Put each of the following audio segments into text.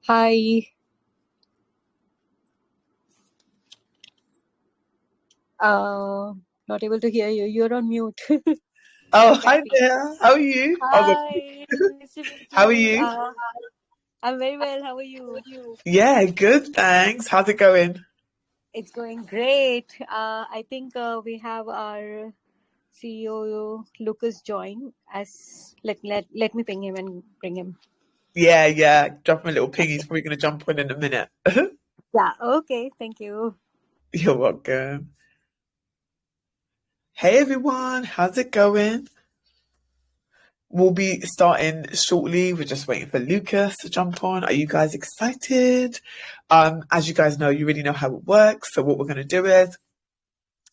Hi. Not able to hear you. You're on mute. Oh, You're hi typing. there. How are you? Hi. Nice to meet How are you. you? I'm very well. How are you? Yeah, good, thanks. How's it going? It's going great. I think we have our CEO Lucas join as let me ping him and bring him. Yeah. Drop him a little ping. He's probably going to jump on in a minute. Yeah. Okay. Thank you. You're welcome. Hey, everyone. How's it going? We'll be starting shortly. We're just waiting for Lucas to jump on. Are you guys excited? As you guys know, you already know how it works. So what we're going to do is,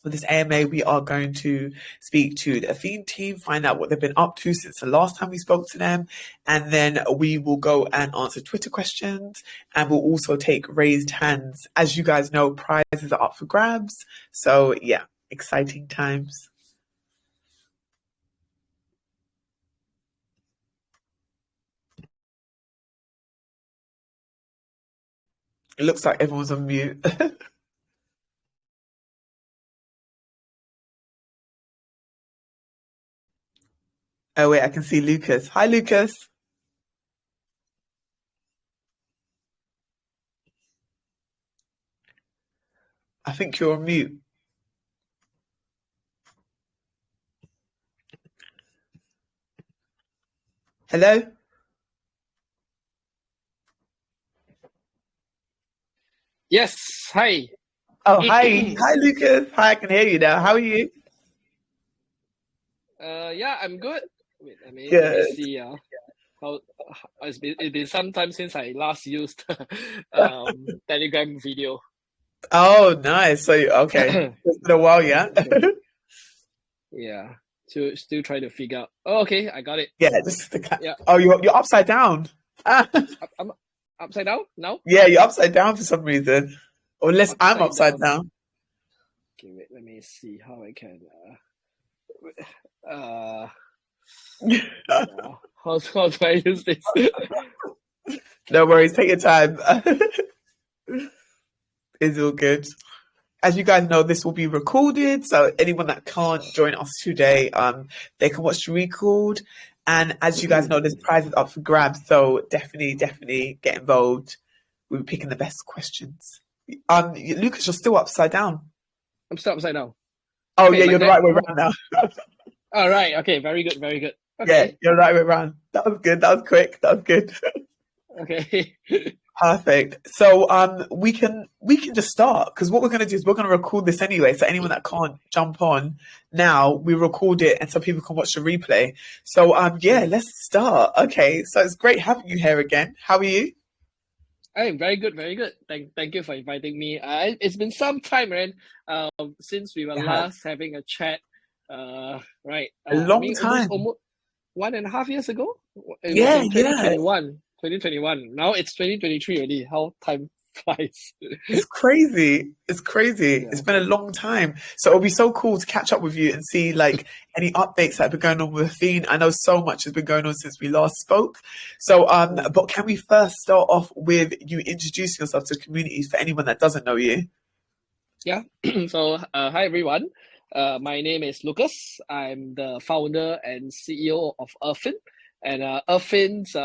for this AMA, we are going to speak to the Affyn team, find out what they've been up to since the last time we spoke to them, and then we will go and answer Twitter questions, and we'll also take raised hands. As you guys know, prizes are up for grabs, so yeah, exciting times. It looks like everyone's on mute. Oh wait, I can see Lucas. Hi, Lucas. I think you're on mute. Hello? Yes, hi. Oh, hi. Hi, Lucas. Hi, I can hear you now. How are you? Yeah, I'm good. Wait, let me Good. see. How it's been some time since I last used Telegram video. Oh, nice. So, okay. It's been a while, yeah? Yeah, still trying to figure out. Oh, okay, I got it. Yeah, just the Yeah. Oh, you're upside down. I'm upside down now. Yeah, you're upside down for some reason. Or unless I'm upside down. Okay, wait. Let me see how I can. How do I use this? No worries. Take your time. It's all good. As you guys know, this will be recorded, so anyone that can't join us today, they can watch the record. And as you guys know, there's prizes up for grabs, so definitely get involved. We'll be picking the best questions. Lucas, you're still upside down. I'm still upside down. Oh Okay, yeah, like you're the that? right way around now. All right. Okay. Very good. Very good. Yeah, Okay. you're the right way around. That was good. That was quick. That was good. Okay. Perfect. So we can just start, because what we're gonna do is we're gonna record this anyway. So anyone that can't jump on now, we record it and so people can watch the replay. So yeah, let's start. Okay, so it's great having you here again. How are you? Hey, very good, very good. Thank you for inviting me. It's been some time, man. Since we were last having a chat. Right. A long Almost time. 1.5 years ago. It was Yeah, in 2021. 2021. Now it's 2023 already. How time flies. It's crazy. It's crazy. Yeah. It's been a long time. So it'll be so cool to catch up with you and see like any updates that have been going on with Affyn. I know so much has been going on since we last spoke. So but can we first start off with you introducing yourself to the community for anyone that doesn't know you? Yeah. So hi everyone. My name is Lucas. I'm the founder and CEO of Affyn. And Affyn's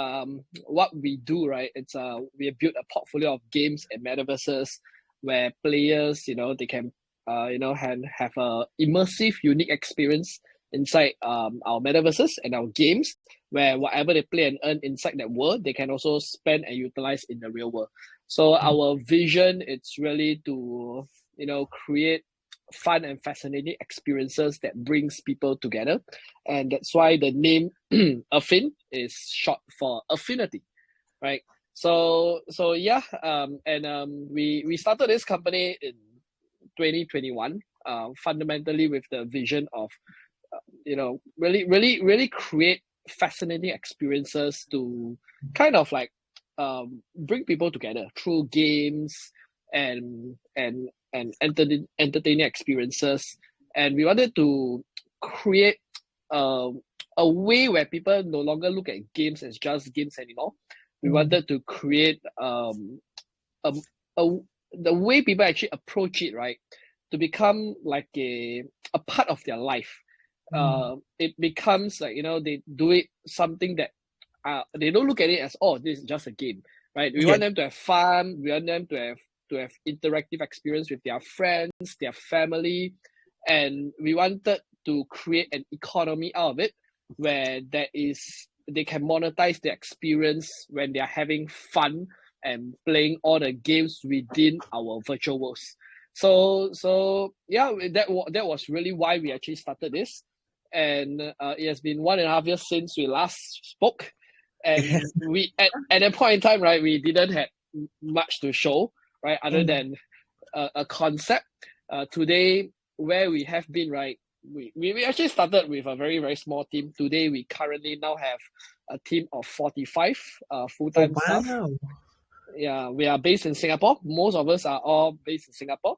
what we do, right? It's we have built a portfolio of games and metaverses where players, they can have a immersive, unique experience inside our metaverses and our games, where whatever they play and earn inside that world, they can also spend and utilize in the real world. So our vision, it's really to create fun and fascinating experiences that brings people together, and that's why the name Affyn is short for affinity, right? So yeah, we started this company in 2021, fundamentally with the vision of really create fascinating experiences to kind of like bring people together through games and entertaining experiences. And we wanted to create a way where people no longer look at games as just games anymore, we wanted to create a, the way people actually approach it, right, to become like a part of their life. It becomes like, they do it something that they don't look at it as, oh, this is just a game, right? We want them to have fun. We want them to have interactive experience with their friends, their family, and we wanted to create an economy out of it where they can monetize the experience when they are having fun and playing all the games within our virtual worlds. So yeah, that was really why we actually started this, and it has been 1.5 years since we last spoke, and we at that point in time, right, we didn't have much to show, right, other than a concept. Today, where we have been, right, we actually started with a very, very small team. Today, we currently now have a team of 45 full-time staff. Yeah, we are based in Singapore. Most of us are all based in Singapore.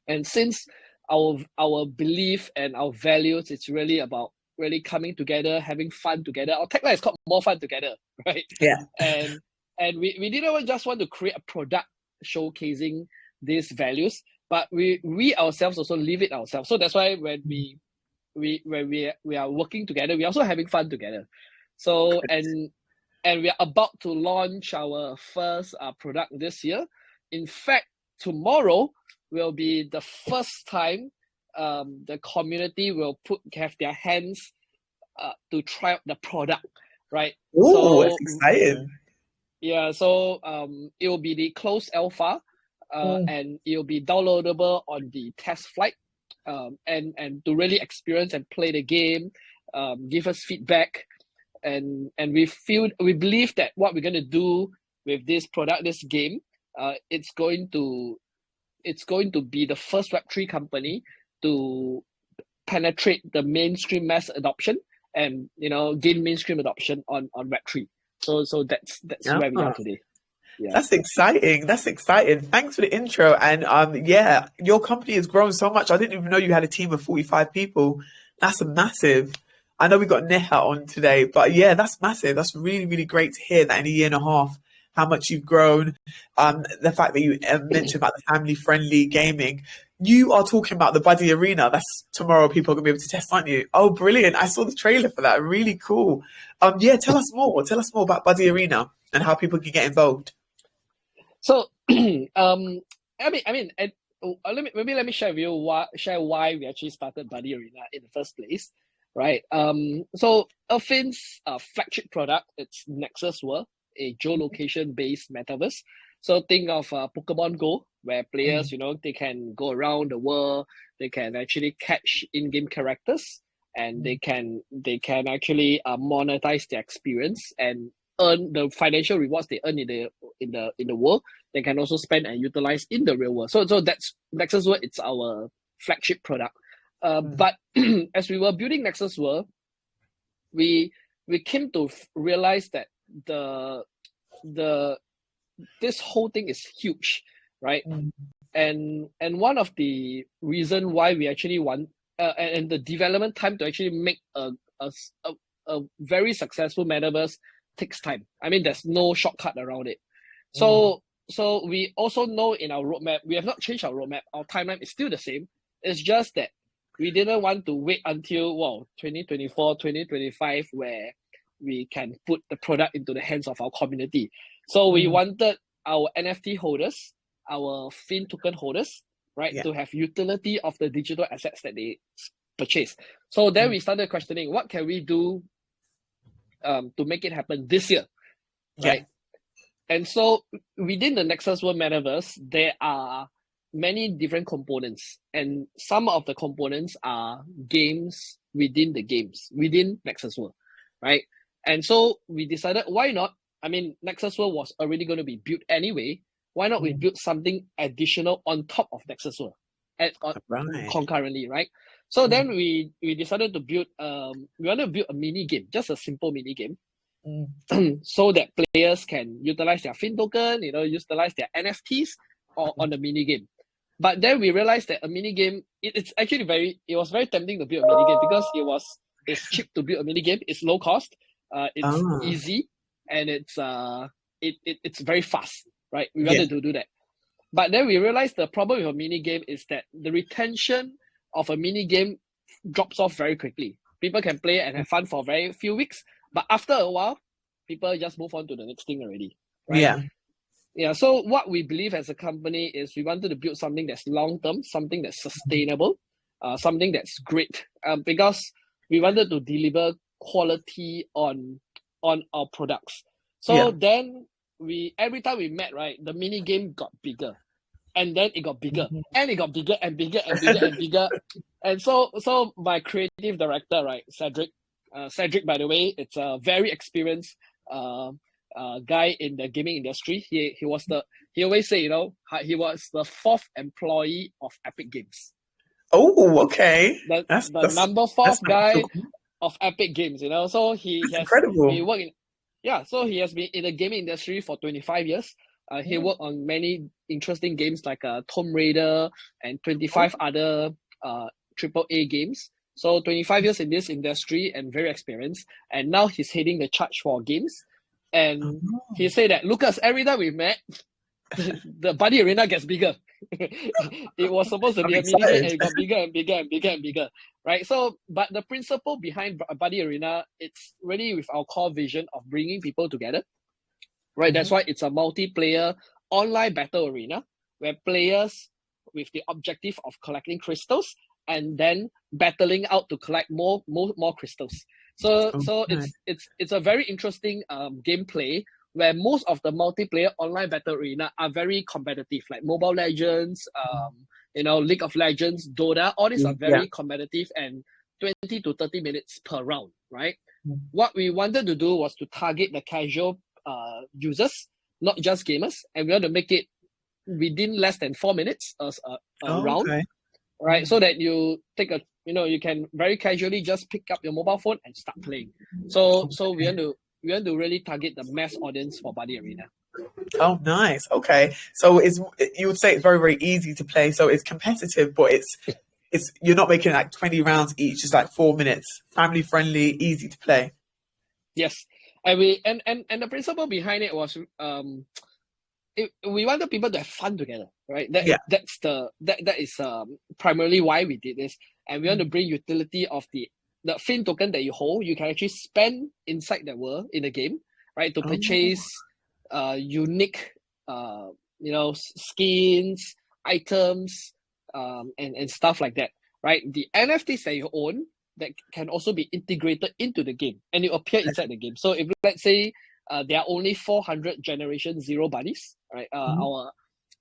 And since our belief and our values, it's really about really coming together, having fun together. Our tagline is called More Fun Together, right? Yeah. And we didn't just want to create a product showcasing these values, but we ourselves also live it ourselves. So that's why when we are working together, we're also having fun together. So and we are about to launch our first product this year. In fact, tomorrow will be the first time the community will have their hands to try out the product, right? Oh, it's exciting. Yeah, so it will be the closed alpha, and it will be downloadable on the test flight, and to really experience and play the game, give us feedback, and we believe that what we're going to do with this product, this game, it's going to be the first Web3 company to penetrate the mainstream mass adoption and gain mainstream adoption on Web3. So that's where we are today. Yeah. That's exciting. Thanks for the intro. And yeah, your company has grown so much. I didn't even know you had a team of 45 people. That's massive. I know we got Neha on today, but yeah, that's massive. That's really, really great to hear that in 1.5 years, how much you've grown. The fact that you mentioned about the family-friendly gaming. You are talking about the Buddy Arena. That's tomorrow. People are going to be able to test, aren't you? Oh, brilliant. I saw the trailer for that. Really cool. Yeah, tell us more. Tell us more about Buddy Arena and how people can get involved. So, let me share with you why we actually started Buddy Arena in the first place, right? So Affyn's flagship product, it's Nexus World, a geolocation-based metaverse. So think of Pokemon Go, where players, they can go around the world, they can actually catch in-game characters, and they can actually monetize their experience and earn the financial rewards they earn in the world. They can also spend and utilize in the real world. So that's Nexus World. It's our flagship product. But as we were building Nexus World, we came to realize that this whole thing is huge, right? And one of the reason why we actually want and the development time to actually make a very successful metaverse takes time. I mean, there's no shortcut around it. So we also know in our roadmap, we have not changed our roadmap. Our timeline is still the same. It's just that we didn't want to wait until 2024, 2025, where we can put the product into the hands of our community. So we wanted our NFT holders, our Fin token holders, right, to have utility of the digital assets that they purchase. So then we started questioning, what can we do to make it happen this year, right? And so within the Nexus World Metaverse, there are many different components, and some of the components are games within the games, within Nexus World, right? And so we decided, why not? I mean, Nexus World was already going to be built anyway. Why not we build something additional on top of Nexus World concurrently, right? So then we decided to build, we want to build a mini game, just a simple mini game, so that players can utilize their Fin token, utilize their NFTs on the mini game. But then we realized that a mini game, it was very tempting to build a mini game because it's cheap to build a mini game, it's low cost, it's easy, and it's very fast, right? We wanted to do that. But then we realized the problem with a mini game is that the retention of a mini game drops off very quickly. People can play and have fun for very few weeks, but after a while, people just move on to the next thing already, right? Yeah. So what we believe as a company is we wanted to build something that's long-term, something that's sustainable, something that's great, because we wanted to deliver quality on our products. So then every time we met, right, the mini game got bigger, and then it got bigger, and it got bigger and bigger and bigger and bigger. And so my creative director, right, Cedric, by the way, it's a very experienced guy in the gaming industry. He always say, he was the 4th employee of Epic Games. Oh, okay. That's number 4th guy of Epic Games, So he has incredible. So he has been in the gaming industry for 25 years. He worked on many interesting games like Tomb Raider and 25 other AAA games. So 25 years in this industry and very experienced. And now he's heading the charge for games. And he said that, Lucas, every time we met, the Buddy Arena gets bigger. It was supposed to be a mini game, and it got bigger and bigger and bigger and bigger, right? So, but the principle behind Buddy Arena, it's really with our core vision of bringing people together, right? That's why it's a multiplayer online battle arena where players with the objective of collecting crystals and then battling out to collect more crystals. So it's a very interesting gameplay where most of the multiplayer online battle arena are very competitive, like Mobile Legends, League of Legends, Dota, all these are very competitive and 20 to 30 minutes per round, right? What we wanted to do was to target the casual users, not just gamers, and we want to make it within less than 4 minutes a round, right? So that you take you can very casually just pick up your mobile phone and start playing. So we want to really target the mass audience for Buddy Arena. Oh, nice. Okay. So you would say it's very, very easy to play. So it's competitive, but it's you're not making like 20 rounds each, just like 4 minutes. Family friendly, easy to play. Yes. And the principle behind it was we wanted people to have fun together, right? That is primarily why we did this. And we want to bring utility of the Affyn token that you hold. You can actually spend inside the world in the game, right? To purchase unique skins, items, and stuff like that, right? The NFTs that you own that can also be integrated into the game and it appear inside the game. So if let's say there are only 400 Generation Zero buddies, right? Our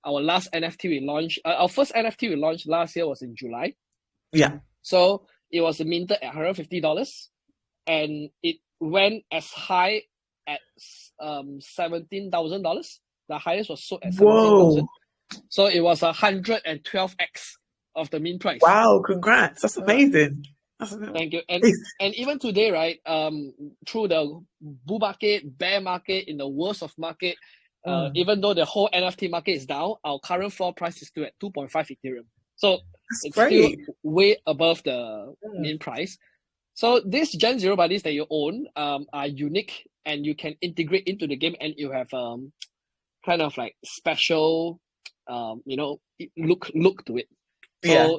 last NFT we launched, our first NFT we launched last year was in July. Yeah. So it was minted at $150, and it went as high at $17,000. The highest was sold at $17,000. So it was 112x of the mint price. Wow! Congrats! That's amazing. Thank you. And even today, right? Through the bull market, bear market, in the worst of market, even though the whole NFT market is down, our current floor price is still at 2.5 Ethereum. So it's still way above the mint price. So these Gen Zero buddies that you own are unique, and you can integrate into the game, and you have kind of like special look to it.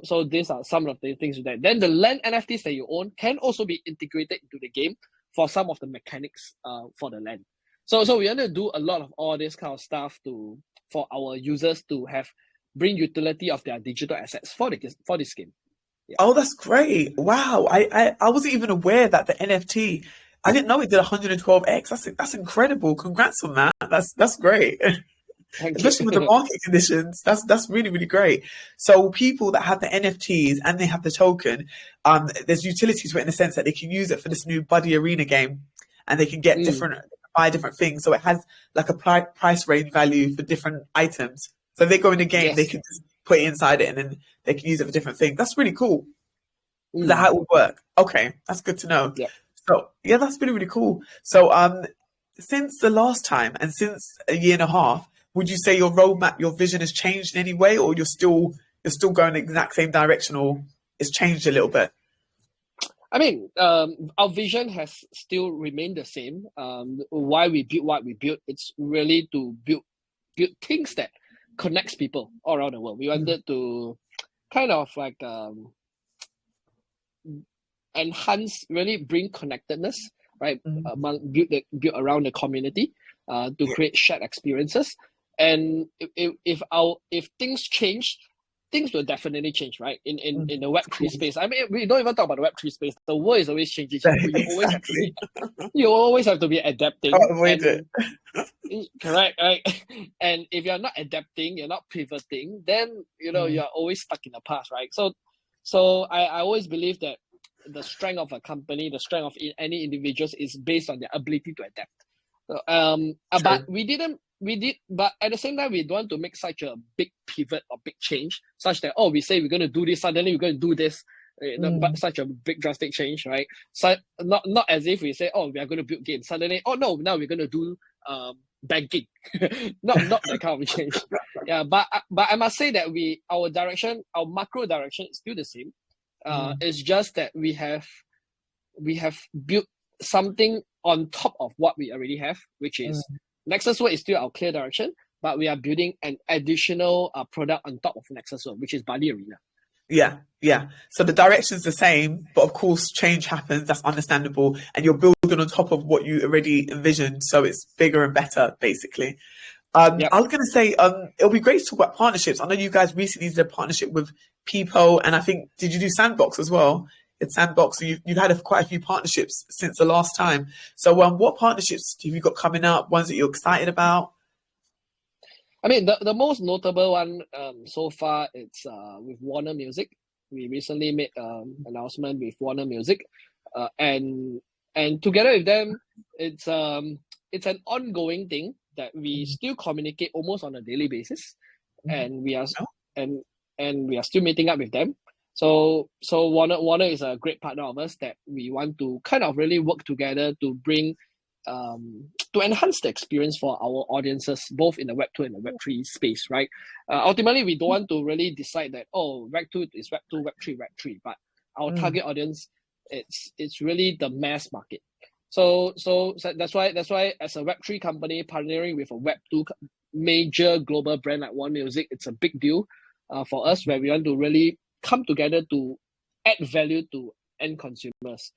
So these are some of the things with that. Then the land NFTs that you own can also be integrated into the game for some of the mechanics for the land. So we want to do a lot of all this kind of stuff for our users to bring utility of their digital assets for this game. Yeah. Oh, that's great! Wow, I wasn't even aware that the NFT. I didn't know it did 112x. That's incredible. Congrats on that. That's great. Especially with the market conditions, that's really, really great. So people that have the NFTs and they have the token, there's utilities for it in the sense that they can use it for this new Buddy Arena game, and they can get buy different things. So it has like a price range value for different items. So if they go in a game, they can just put it inside it, and then they can use it for different things. That's really cool. Is that how it would work? Okay, that's good to know. Yeah. So yeah, that's really, really cool. So since the last time and since a year and a half, would you say your roadmap, your vision has changed in any way, or you're still going the exact same direction, or it's changed a little bit? I mean, our vision has still remained the same. Why we build what we built, it's really to build things that connects people all around the world. We wanted to kind of like enhance, really bring connectedness, right? Build around the community, to create shared experiences. And if things change, things will definitely change, right? In the Web3 space. I mean, we don't even talk about the Web3 space. The world is always changing. Exactly. You always have to be adapting. Can't avoid it. Correct, right? And if you're not adapting, you're not pivoting, then you're always stuck in the past, right? So I always believe that the strength of a company, the strength of any individuals is based on their ability to adapt. But at the same time, we don't want to make such a big pivot or big change, such that we say we're going to do this, suddenly we're going to do this, but such a big drastic change, right? So not as if we say, we are going to build games, suddenly, no, now we're going to do banking, not that kind of change. Yeah, but I must say that our macro direction is still the same. It's just that we have built something on top of what we already have, which is Nexus World is still our clear direction, but we are building an additional product on top of Nexus World, which is Bali Arena. Yeah. So the direction's the same, but of course change happens. That's understandable, and you're building on top of what you already envisioned, so it's bigger and better, basically. I was going to say, it'll be great to talk about partnerships. I know you guys recently did a partnership with People, and I think, did you do Sandbox as well? It's Sandbox, so you've had quite a few partnerships since the last time. So what partnerships have you got coming up, ones that you're excited about? I mean, the most notable one so far, it's with Warner Music. We recently made an announcement with Warner Music, and together with them, it's an ongoing thing that we still communicate almost on a daily basis, and we are still meeting up with them. So Warner is a great partner of us that we want to kind of really work together to bring to enhance the experience for our audiences, both in the Web 2 and the Web 3 space, right? Ultimately, we don't want to really decide that Web 2 is Web 2, Web 3, Web 3, but our target audience, it's really the mass market. So that's why as a Web 3 company partnering with a Web 2 major global brand like Warner Music, it's a big deal for us, where we want to really come together to add value to end consumers.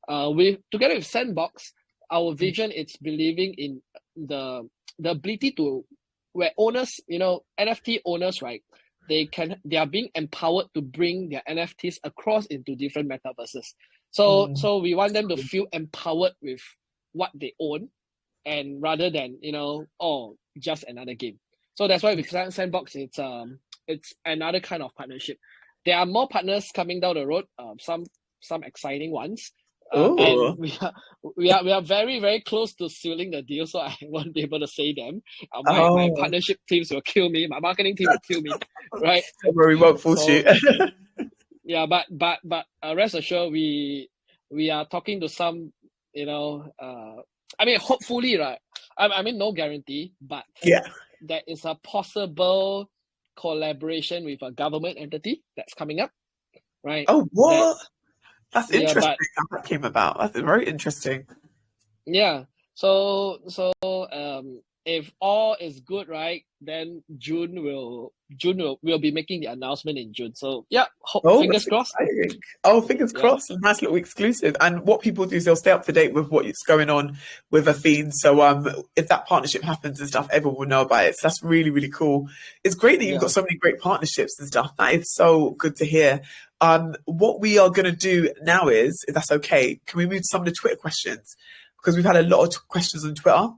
Together with Sandbox, our vision is believing in the ability to, where owners, NFT owners, right? They are being empowered to bring their NFTs across into different metaverses. So we want them to feel empowered with what they own, and rather than just another game. So that's why with Sandbox, it's another kind of partnership. There are more partners coming down the road, some exciting ones. And we are very, very close to sealing the deal, so I won't be able to say them. My partnership teams will kill me. My marketing team will kill me, right? Don't worry, we won't force you. Yeah, but rest assured, we are talking to some, I mean, hopefully, right? I mean, no guarantee, but there is a possible collaboration with a government entity that's coming up, right? Oh, what? That's interesting how that came about. That's very interesting. Yeah. So if all is good, right, then we'll be making the announcement in June. So yeah, fingers crossed. Fingers crossed. Nice little exclusive. And what people do is they'll stay up to date with what's going on with Affyn. So if that partnership happens and stuff, everyone will know about it. So that's really, really cool. It's great that you've got so many great partnerships and stuff. That is so good to hear. What we are going to do now is, if that's okay, can we move to some of the Twitter questions? Because we've had a lot of questions on Twitter.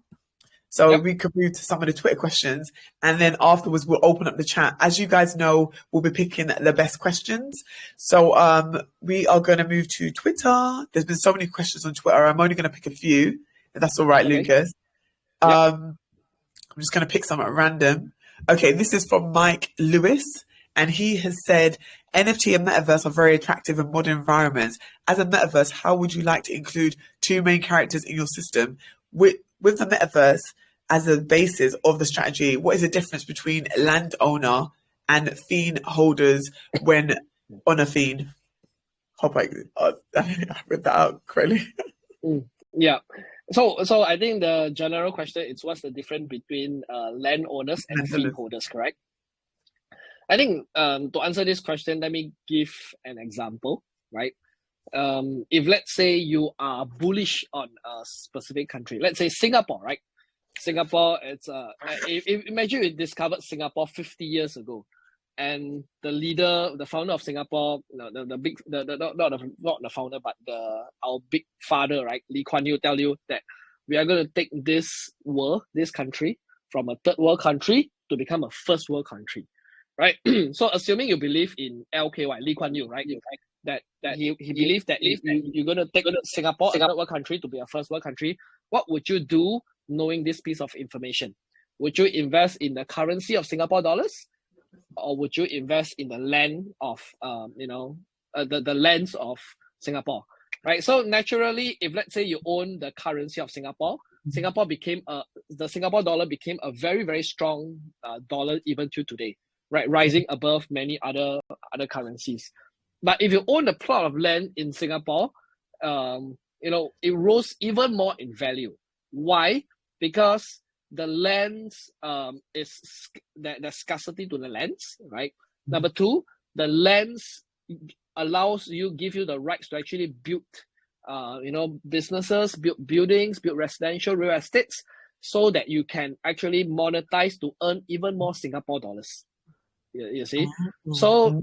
So we could move to some of the Twitter questions, and then afterwards we'll open up the chat. As you guys know, we'll be picking the best questions. So we are going to move to Twitter. There's been so many questions on Twitter. I'm only going to pick a few, if that's all right, Lucas. I'm just going to pick some at random. Okay, this is from Mike Lewis, and he has said, NFT and metaverse are very attractive in modern environments. As a metaverse, how would you like to include two main characters in your system? With the metaverse as a basis of the strategy, what is the difference between landowner and fiend holders when on Affyn? Hope I read that out correctly. Yeah. So I think the general question is what's the difference between landowners and freeholders, correct? I think to answer this question, let me give an example, right? If let's say you are bullish on a specific country, let's say Singapore, right? Singapore, it's imagine you discovered Singapore 50 years ago, and the leader, the founder of Singapore, not the founder, but our big father, right, Lee Kuan Yew, tell you that we are going to take this country from a third world country to become a first world country, right? So assuming you believe in LKY, Lee Kuan Yew, right? That he believed that you're going to take Singapore, a third world country, to be a first world country. What would you do knowing this piece of information? Would you invest in the currency of Singapore dollars, or would you invest in the land of the lands of Singapore, right? So naturally, if let's say you own the currency of Singapore, the Singapore dollar became a very, very strong dollar even to today, right? Rising above many other currencies. But if you own a plot of land in Singapore, it rose even more in value. Why? Because the lands there's scarcity to the lands, right? Number two, the lands give you the rights to actually build businesses, build buildings, build residential real estates, so that you can actually monetize to earn even more Singapore dollars. You see? So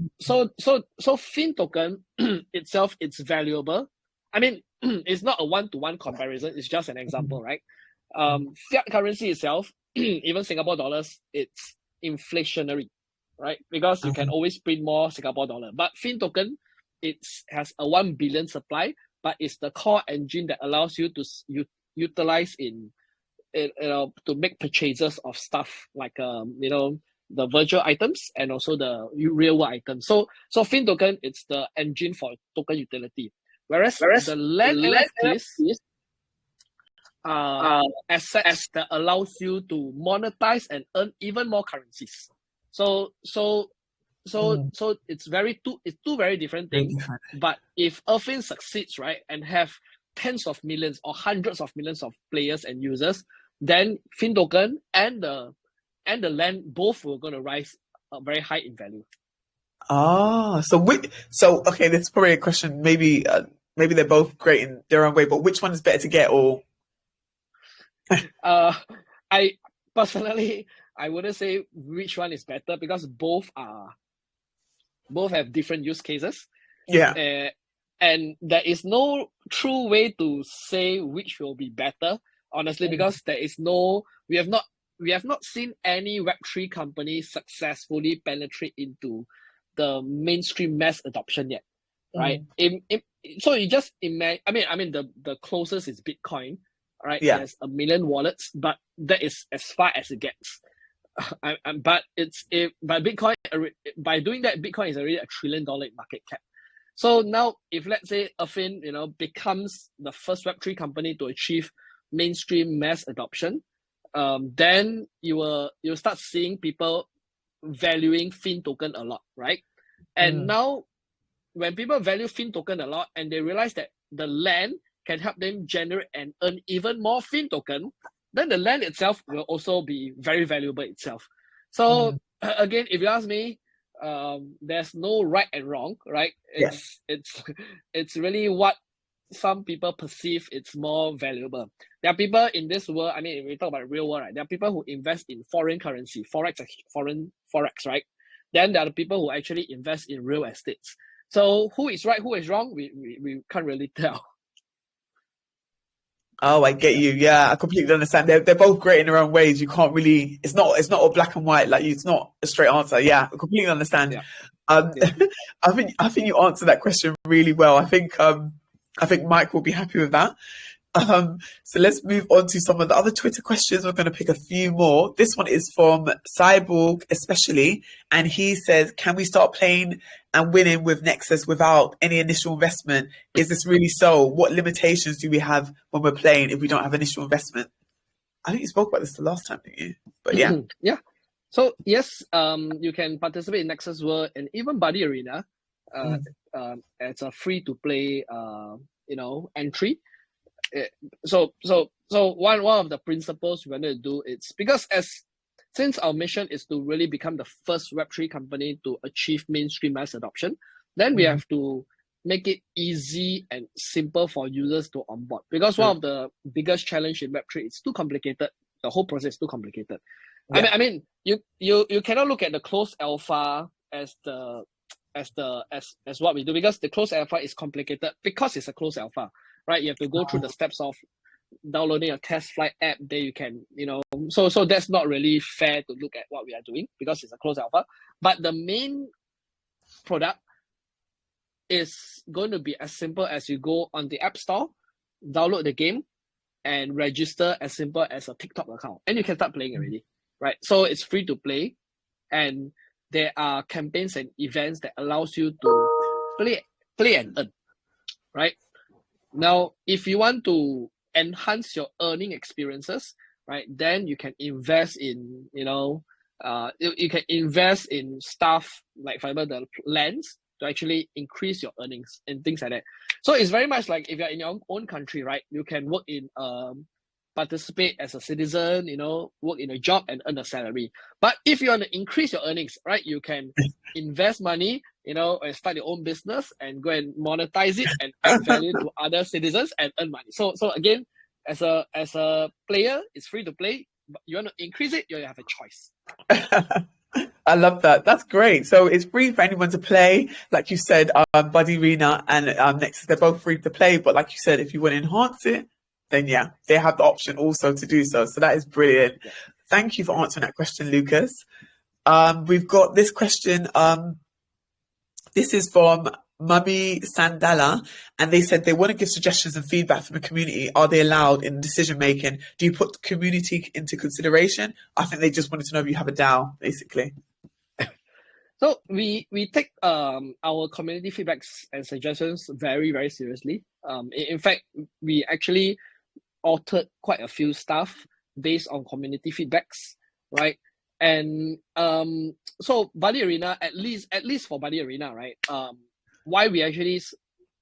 Fin token itself, it's valuable. I mean, it's not a one-to-one comparison, it's just an example, right? Fiat currency itself, even Singapore dollars, it's inflationary, right? Because you can always print more Singapore dollar. But Fin token, it has a 1 billion supply, but it's the core engine that allows you to utilize to make purchases of stuff like the virtual items and also the real world items. So Fin token, it's the engine for token utility. Whereas the land NFTs assets that allows you to monetize and earn even more currencies. So it's two very different things. But if Affyn succeeds, right, and have tens of millions or hundreds of millions of players and users, then Fin token and the land both were going to rise very high in value. So okay, this is probably a question. Maybe they're both great in their own way, but which one is better to get? Or I personally, I wouldn't say which one is better, because both have different use cases. Yeah. And there is no true way to say which will be better, honestly, because we have not seen any Web3 company successfully penetrate into the mainstream mass adoption yet, right? So you just imagine. I mean, the closest is Bitcoin, right? Yeah. There's 1 million wallets, but that is as far as it gets. But Bitcoin, by doing that, Bitcoin is already $1 trillion market cap. So now, if let's say Affyn, becomes the first Web3 company to achieve mainstream mass adoption, then you'll start seeing people valuing Fin token a lot, right? And now, when people value Fin token a lot and they realize that the land can help them generate and earn even more Fin token, then the land itself will also be very valuable itself. So again, if you ask me, there's no right and wrong, right? It's really what some people perceive it's more valuable. There are people in this world, I mean, if we talk about real world, right? There are people who invest in foreign currency, forex, right? Then there are the people who actually invest in real estates. So who is right, who is wrong, we can't really tell. Oh, I get you. Yeah, I completely understand. They're both great in their own ways. You can't really. It's not all black and white. Like it's not a straight answer. Yeah, I completely understand. Yeah. I think you answered that question really well. I think Mike will be happy with that. So let's move on to some of the other Twitter questions. We're going to pick a few more. This one is from Cyborg especially, and he says, can we start playing and winning with Nexus without any initial investment? Is this really so? What limitations do we have when we're playing if we don't have initial investment? I think you spoke about this the last time, didn't you? But yeah. Yeah. So yes, you can participate in Nexus World and even Buddy Arena. It's a free to play entry. So one of the principles we wanted to do, it's because since our mission is to really become the first Web3 company to achieve mainstream mass adoption, then we have to make it easy and simple for users to onboard. Because one of the biggest challenge in Web3, it's too complicated. The whole process is too complicated. I mean, you cannot look at the closed alpha as what we do, because the closed alpha is complicated because it's a closed alpha, right? You have to go through the steps of downloading a test flight app. Then you can, so that's not really fair to look at what we are doing because it's a closed alpha. But the main product is going to be as simple as you go on the App Store, download the game, and register as simple as a TikTok account, and you can start playing already, right? So it's free to play, and there are campaigns and events that allows you to play and earn, right? Now, if you want to enhance your earning experiences, right, then you can invest in, you can invest in stuff like, for example, the lands to actually increase your earnings and things like that. So it's very much like if you're in your own country, right, you can work in participate as a citizen, work in a job and earn a salary. But if you want to increase your earnings, right, you can invest money, and start your own business and go and monetize it and add value to other citizens and earn money. So again, as a player, it's free to play. But you want to increase it, you have a choice. I love that. That's great. So it's free for anyone to play. Like you said, Buddy Arena and Nexus, they're both free to play. But like you said, if you want to enhance it, then yeah, they have the option also to do so. So that is brilliant. Yeah. Thank you for answering that question, Lucas. We've got this question. This is from Mummy Sandala, and they said they want to give suggestions and feedback from the community. Are they allowed in decision making? Do you put the community into consideration? I think they just wanted to know if you have a DAO, basically. So we take our community feedbacks and suggestions very, very seriously. In fact, we actually altered quite a few stuff based on community feedbacks, right? And so Buddy Arena, at least for Buddy Arena, right? Why we actually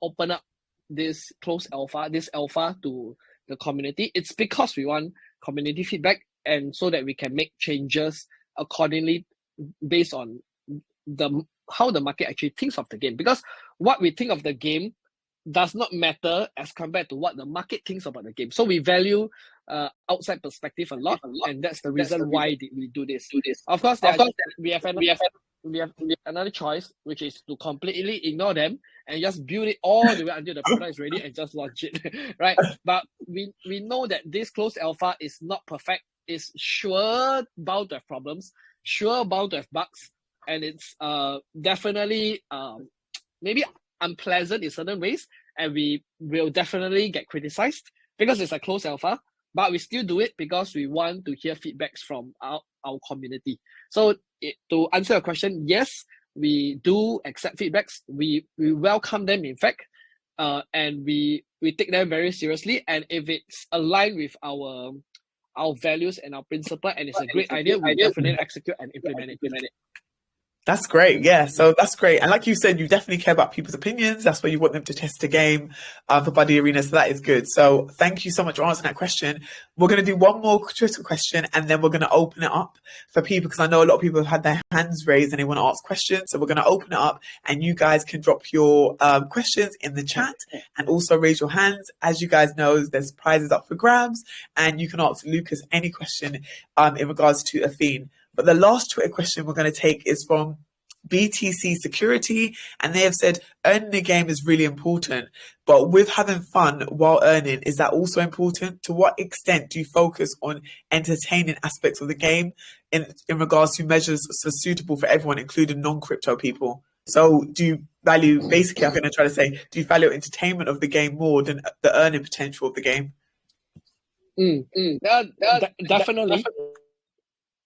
open up this alpha to the community, it's because we want community feedback, and so that we can make changes accordingly based on how the market actually thinks of the game. Because what we think of the game does not matter as compared to what the market thinks about the game. So we value outside perspective a lot, and that's the reason why we do this. Of course, we have another choice, which is to completely ignore them and just build it all the way until the product is ready and just launch it, right? But we know that this closed alpha is not perfect. It's sure bound to have problems, sure bound to have bugs, and it's definitely maybe unpleasant in certain ways, and we will definitely get criticized because it's a closed alpha, but we still do it because we want to hear feedbacks from our community. So to answer your question, yes, we do accept feedbacks. We welcome them, in fact, and we take them very seriously. And if it's aligned with our values and our principle, and it's a great idea, we definitely execute and implement it. That's great. Yeah. So that's great. And like you said, you definitely care about people's opinions. That's why you want them to test a game for Buddy Arena. So that is good. So thank you so much for answering that question. We're going to do one more Twitter question, and then we're going to open it up for people, because I know a lot of people have had their hands raised and they want to ask questions. So we're going to open it up, and you guys can drop your questions in the chat and also raise your hands. As you guys know, there's prizes up for grabs, and you can ask Lucas any question in regards to Affyn. But the last Twitter question we're going to take is from BTC Security, and they have said earning the game is really important, but with having fun while earning, is that also important? To what extent do you focus on entertaining aspects of the game in regards to measures so suitable for everyone, including non-crypto people? So do you value, basically I'm going to try to say, do you value entertainment of the game more than the earning potential of the game? Definitely.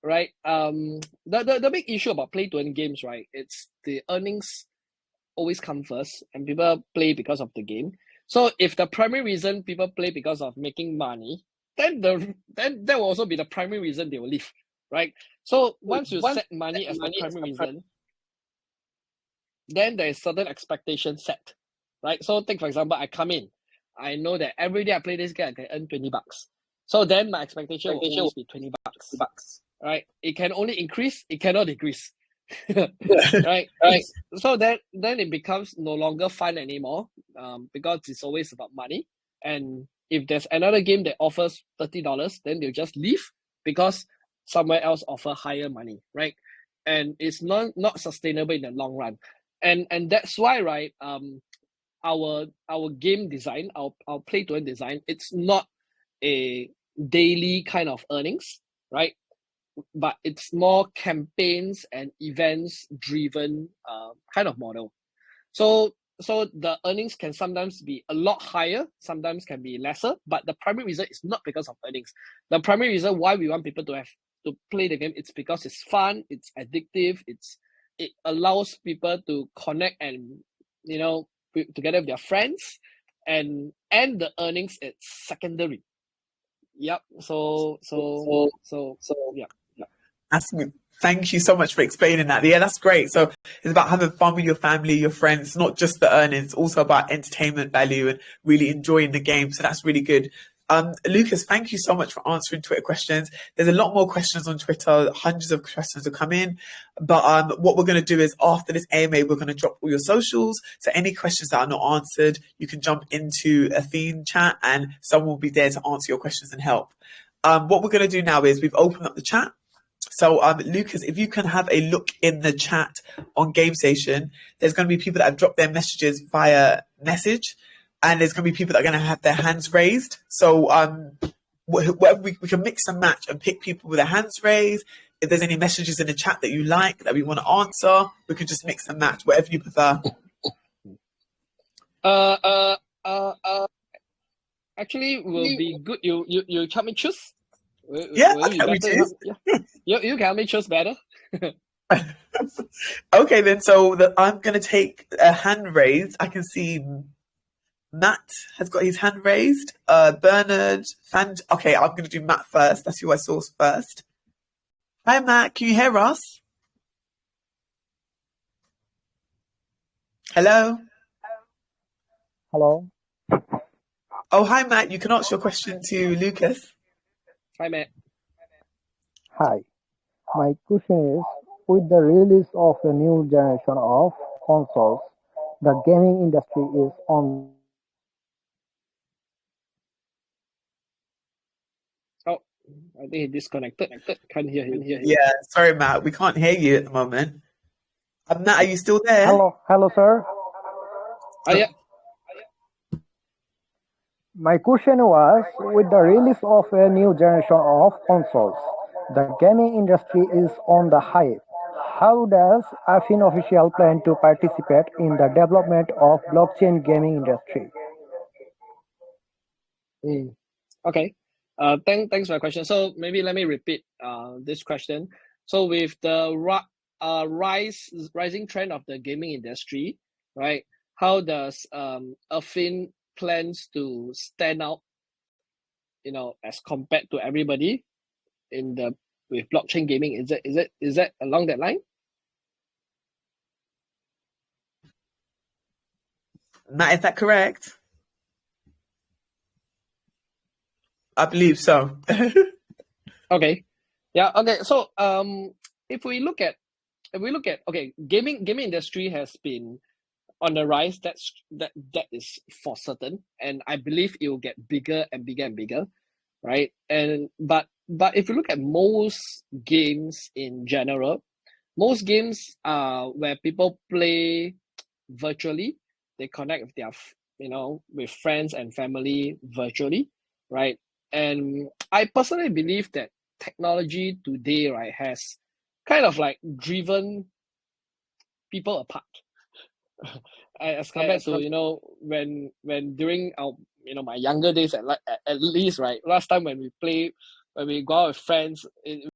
Right. The big issue about play to earn games, right? It's the earnings always come first, and people play because of the game. So if the primary reason people play because of making money, then that will also be the primary reason they will leave, right? So once you set money as the primary reason, then there is certain expectation set, right? So take for example, I come in, I know that every day I play this game, I can earn $20. So then my expectation will always be $20, right? It can only increase, it cannot decrease. Right? So then it becomes no longer fun anymore, because it's always about money. And if there's another game that offers $30, then they'll just leave because somewhere else offer higher money, right? And it's not sustainable in the long run. And that's why, right, our game design, our play to earn design, it's not a daily kind of earnings, right? But it's more campaigns and events driven kind of model. So the earnings can sometimes be a lot higher, sometimes can be lesser, but the primary reason is not because of earnings. The primary reason why we want people to play the game, it's because it's fun, it's addictive, it allows people to connect and, you know, together with their friends, and the earnings, it's secondary. Yep. So yeah. Thank you so much for explaining that. Yeah, that's great. So it's about having fun with your family, your friends. It's not just the earnings, it's also about entertainment value and really enjoying the game. So that's really good. Lucas, thank you so much for answering Twitter questions. There's a lot more questions on Twitter, hundreds of questions have come in. But what we're going to do is after this AMA, we're going to drop all your socials. So any questions that are not answered, you can jump into Affyn chat and someone will be there to answer your questions and help. What we're going to do now is we've opened up the chat. So, Lucas, if you can have a look in the chat on GameStation, there's going to be people that have dropped their messages via message, and there's going to be people that are going to have their hands raised. So, whatever we can mix and match and pick people with their hands raised. If there's any messages in the chat that you like that we want to answer, we can just mix and match, whatever you prefer. Actually, will be good. You help me choose. Yeah, you can help me choose better. Okay, then. So I'm going to take a hand raised. I can see Matt has got his hand raised. Bernard, okay, I'm going to do Matt first. That's who I saw first. Hi, Matt. Can you hear us? Hello? Hello. Oh, hi, Matt. You can ask your question to Lucas. Hi, Matt. Hi. My question is, with the release of a new generation of consoles, the gaming industry is on... Oh, I think he disconnected. Can't hear him. Yeah, sorry, Matt. We can't hear you at the moment. Matt, are you still there? Hello, sir. Yeah. My question was, with the release of a new generation of consoles, the gaming industry is on the hype. How does AffynOfficial plan to participate in the development of blockchain gaming industry? Okay. Thanks for the question. So maybe let me repeat this question. So with the rising trend of the gaming industry, right? How does Affyn plans to stand out, you know, as compared to everybody with blockchain gaming? Is that along that line? Matt, is that correct? I believe so. Okay. Yeah. Okay. So if we look at okay, gaming industry has been on the rise. That is for certain, and I believe it will get bigger and bigger and bigger, right? And but if you look at most games in general, most games where people play virtually, they connect with their with friends and family virtually, right? And I personally believe that technology today, right, has kind of like driven people apart. As compared to when during our my younger days at least, right, last time when we go out with friends,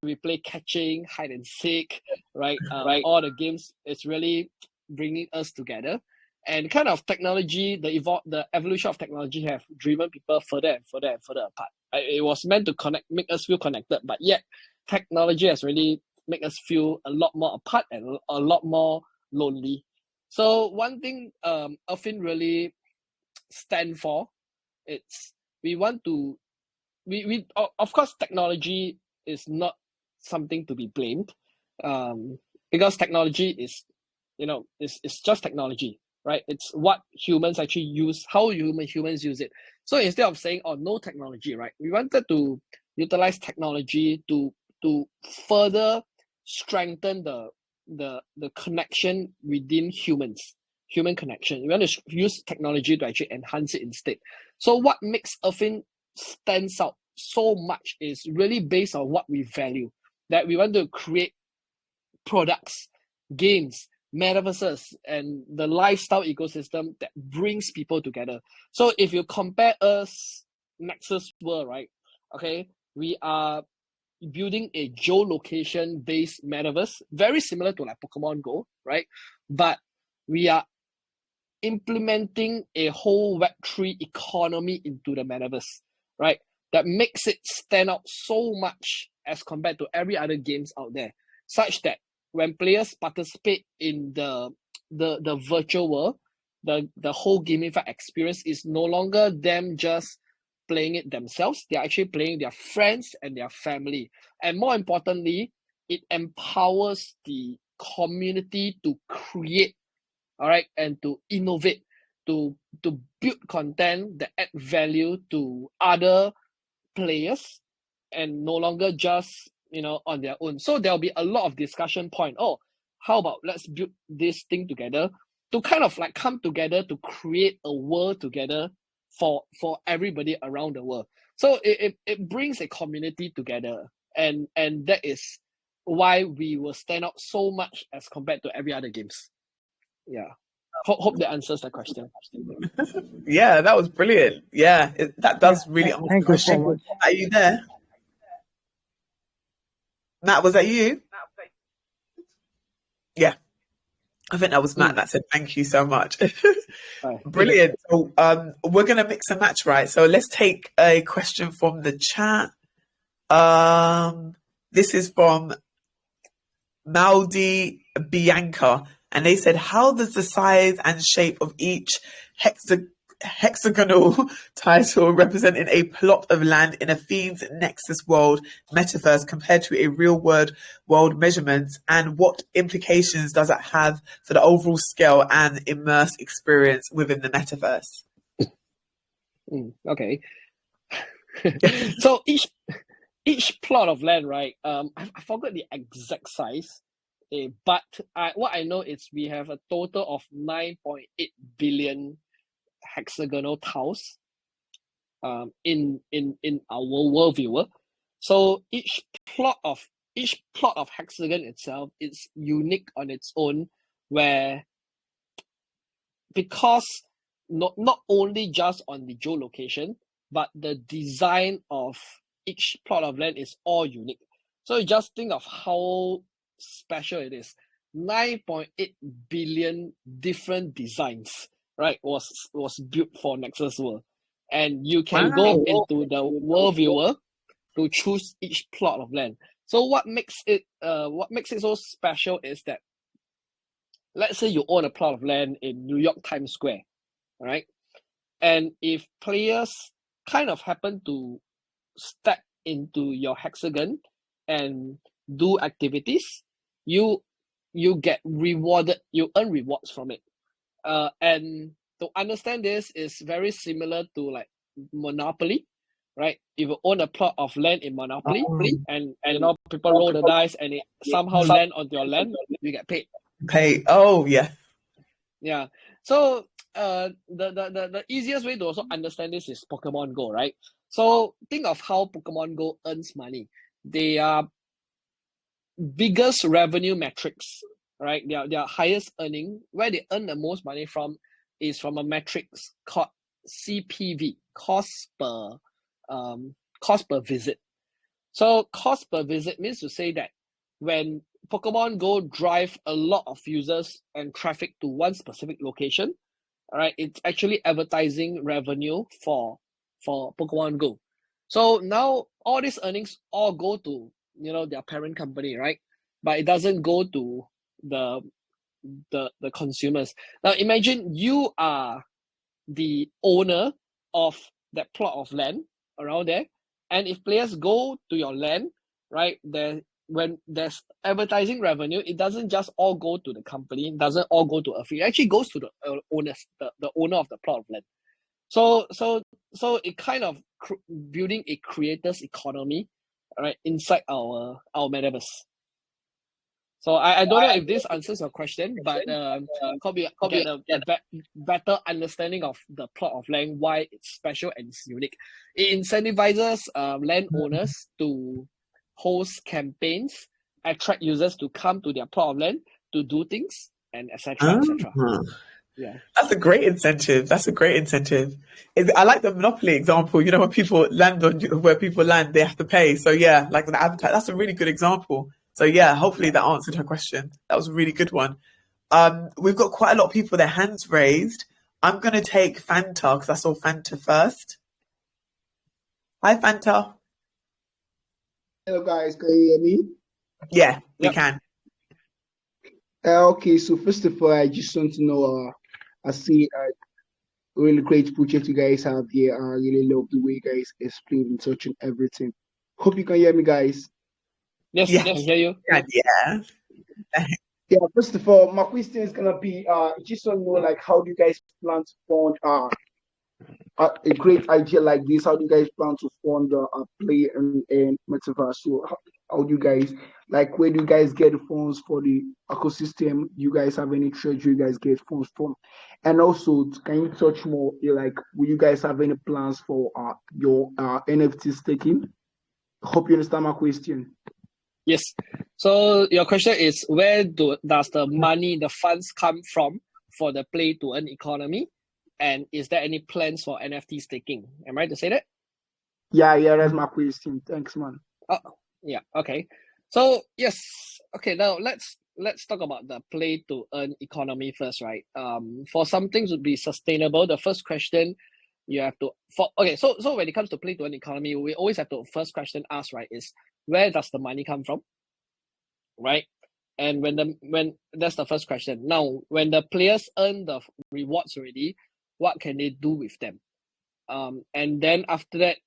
we play catching, hide and seek, right? All the games, it's really bringing us together. And kind of technology, the evolution of technology have driven people further and further and further apart. It was meant to make us feel connected, but yet technology has really make us feel a lot more apart and a lot more lonely. So one thing Affyn really stand for, it's we want to of course technology is not something to be blamed, because technology is, it's just technology, right? It's what humans actually use, how humans use it. So instead of saying, oh, no technology, right, we wanted to utilize technology to further strengthen the connection within human connection. We want to use technology to actually enhance it instead. So what makes Affyn stands out so much is really based on what we value, that we want to create products, games, metaverses, and the lifestyle ecosystem that brings people together. So if you compare us, Nexus World, right? Okay, we are building a geolocation based metaverse, very similar to like Pokemon Go, right? But we are implementing a whole Web3 economy into the metaverse, right? That makes it stand out so much as compared to every other games out there, such that when players participate in the virtual world, the whole gamified experience is no longer them just playing it themselves. They're actually playing their friends and their family. And more importantly, it empowers the community to create, all right, and to innovate, to build content that add value to other players, and no longer just on their own. So there'll be a lot of discussion point. Oh, how about let's build this thing together, to kind of like come together to create a world together for everybody around the world. So it brings a community together, and that is why we will stand out so much as compared to every other games. Yeah. Hope that answers the question. Yeah, that was brilliant. Yeah, that does really answer the Thank you so question. much. Are you there? Matt, was that you? Yeah, I think that was Matt that said thank you so much. Brilliant. So we're gonna mix and match, right? So let's take a question from the chat. This is from Maldi Bianca, and they said, how does the size and shape of each hexagonal title representing a plot of land in Affyn's Nexus World metaverse compared to a real world measurement, and what implications does it have for the overall scale and immersive experience within the metaverse? Okay. So each plot of land, right? I forgot the exact size, but what I know is we have a total of 9.8 billion hexagonal tiles in our world viewer. So each plot of hexagon itself is unique on its own, where because not only just on the geolocation, but the design of each plot of land is all unique. So you just think of how special it is. 9.8 billion different designs, right, was built for Nexus World. And you can go into the world viewer to choose each plot of land. So what makes it so special is that, let's say you own a plot of land in New York Times Square, right? And if players kind of happen to step into your hexagon and do activities, you get rewarded, you earn rewards from it. And to understand this is very similar to like Monopoly, right? If you own a plot of land in Monopoly, and people roll the dice and it somehow land on your land, you get paid. Oh yeah. Yeah. So the easiest way to also understand this is Pokemon Go, right? So think of how Pokemon Go earns money. They are biggest revenue metrics, right? Their highest earning, where they earn the most money from, is from a metrics called CPV, cost per visit. So cost per visit means to say that when Pokemon Go drive a lot of users and traffic to one specific location, all right, it's actually advertising revenue for Pokemon Go. So now all these earnings all go to their parent company, right? But it doesn't go to the the consumers. Now imagine you are the owner of that plot of land around there, and if players go to your land, right, when there's advertising revenue, it doesn't just all go to the company, it doesn't all go to Affyn, it actually goes to the owners, the owner of the plot of land. So it kind of building a creators economy, right, inside our metaverse. So I don't know if this answers your question, but hope you get a better understanding of the plot of land, why it's special and it's unique. It incentivizes landowners to host campaigns, attract users to come to their plot of land to do things, and etc. etc. Yeah. That's a great incentive. That's a great incentive. I like the Monopoly example. You know, when people land on where people land, they have to pay. So yeah, like the advertise. That's a really good example. So yeah, hopefully that answered her question. That was a really good one. We've got quite a lot of people, their hands raised. I'm gonna take Fanta because I saw Fanta first. Hi, Fanta. Hello guys, can you hear me? Yeah, we can. Okay, so first of all, I just want to know, I see a really great project you guys have here. I really love the way you guys explain and touch on everything. Hope you can hear me, guys. Yes, Yeah. I can hear you. Yeah. Yeah, first of all, my question is gonna be, just want to know, like, how do you guys plan to fund a great idea like this? How do you guys plan to fund play and metaverse? So how do you guys, like, where do you guys get the funds for the ecosystem? Do you guys have any treasury you guys get funds from? And also, can you touch more, like, will you guys have any plans for your NFT staking? Hope you understand my question. Yes. So your question is, where does the money, the funds come from for the play to earn economy? And is there any plans for NFT staking? Am I right to say that? Yeah, that's my question. Thanks, man. Oh, yeah. Okay. So yes. Okay. Now let's talk about the play to earn economy first, right? For something to be sustainable, the first question you have to So when it comes to play to earn economy, we always have to first question asked, right, is where does the money come from, right? And when that's the first question. Now, when the players earn the rewards already, what can they do with them? And then after that,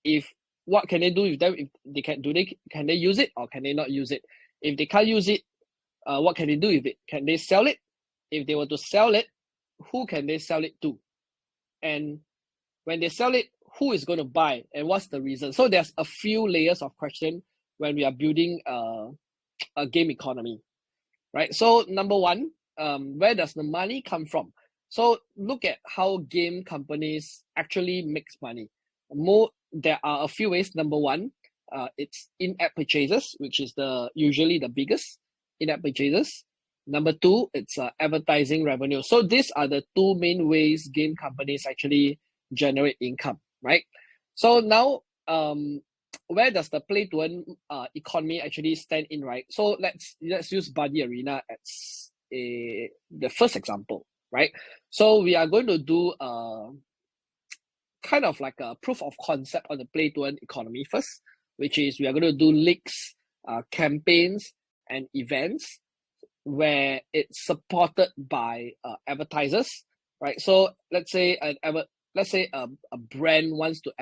what can they do with them? If they can they use it or can they not use it? If they can't use it, what can they do with it? Can they sell it? If they were to sell it, who can they sell it to? And when they sell it, who is going to buy and what's the reason? So there's a few layers of question when we are building a game economy, right? So number one, where does the money come from? So look at how game companies actually makes money. There are a few ways. Number one, it's in-app purchases, which is usually the biggest in-app purchases. Number two, it's advertising revenue. So these are the two main ways game companies actually generate income, right? So now, where does the play to earn economy actually stand in, right? So let's use Buddy Arena as the first example, right? So we are going to do kind of like a proof of concept on the play to earn economy first, which is we are going to do leaks, campaigns, and events where it's supported by advertisers, right? So let's say a brand wants to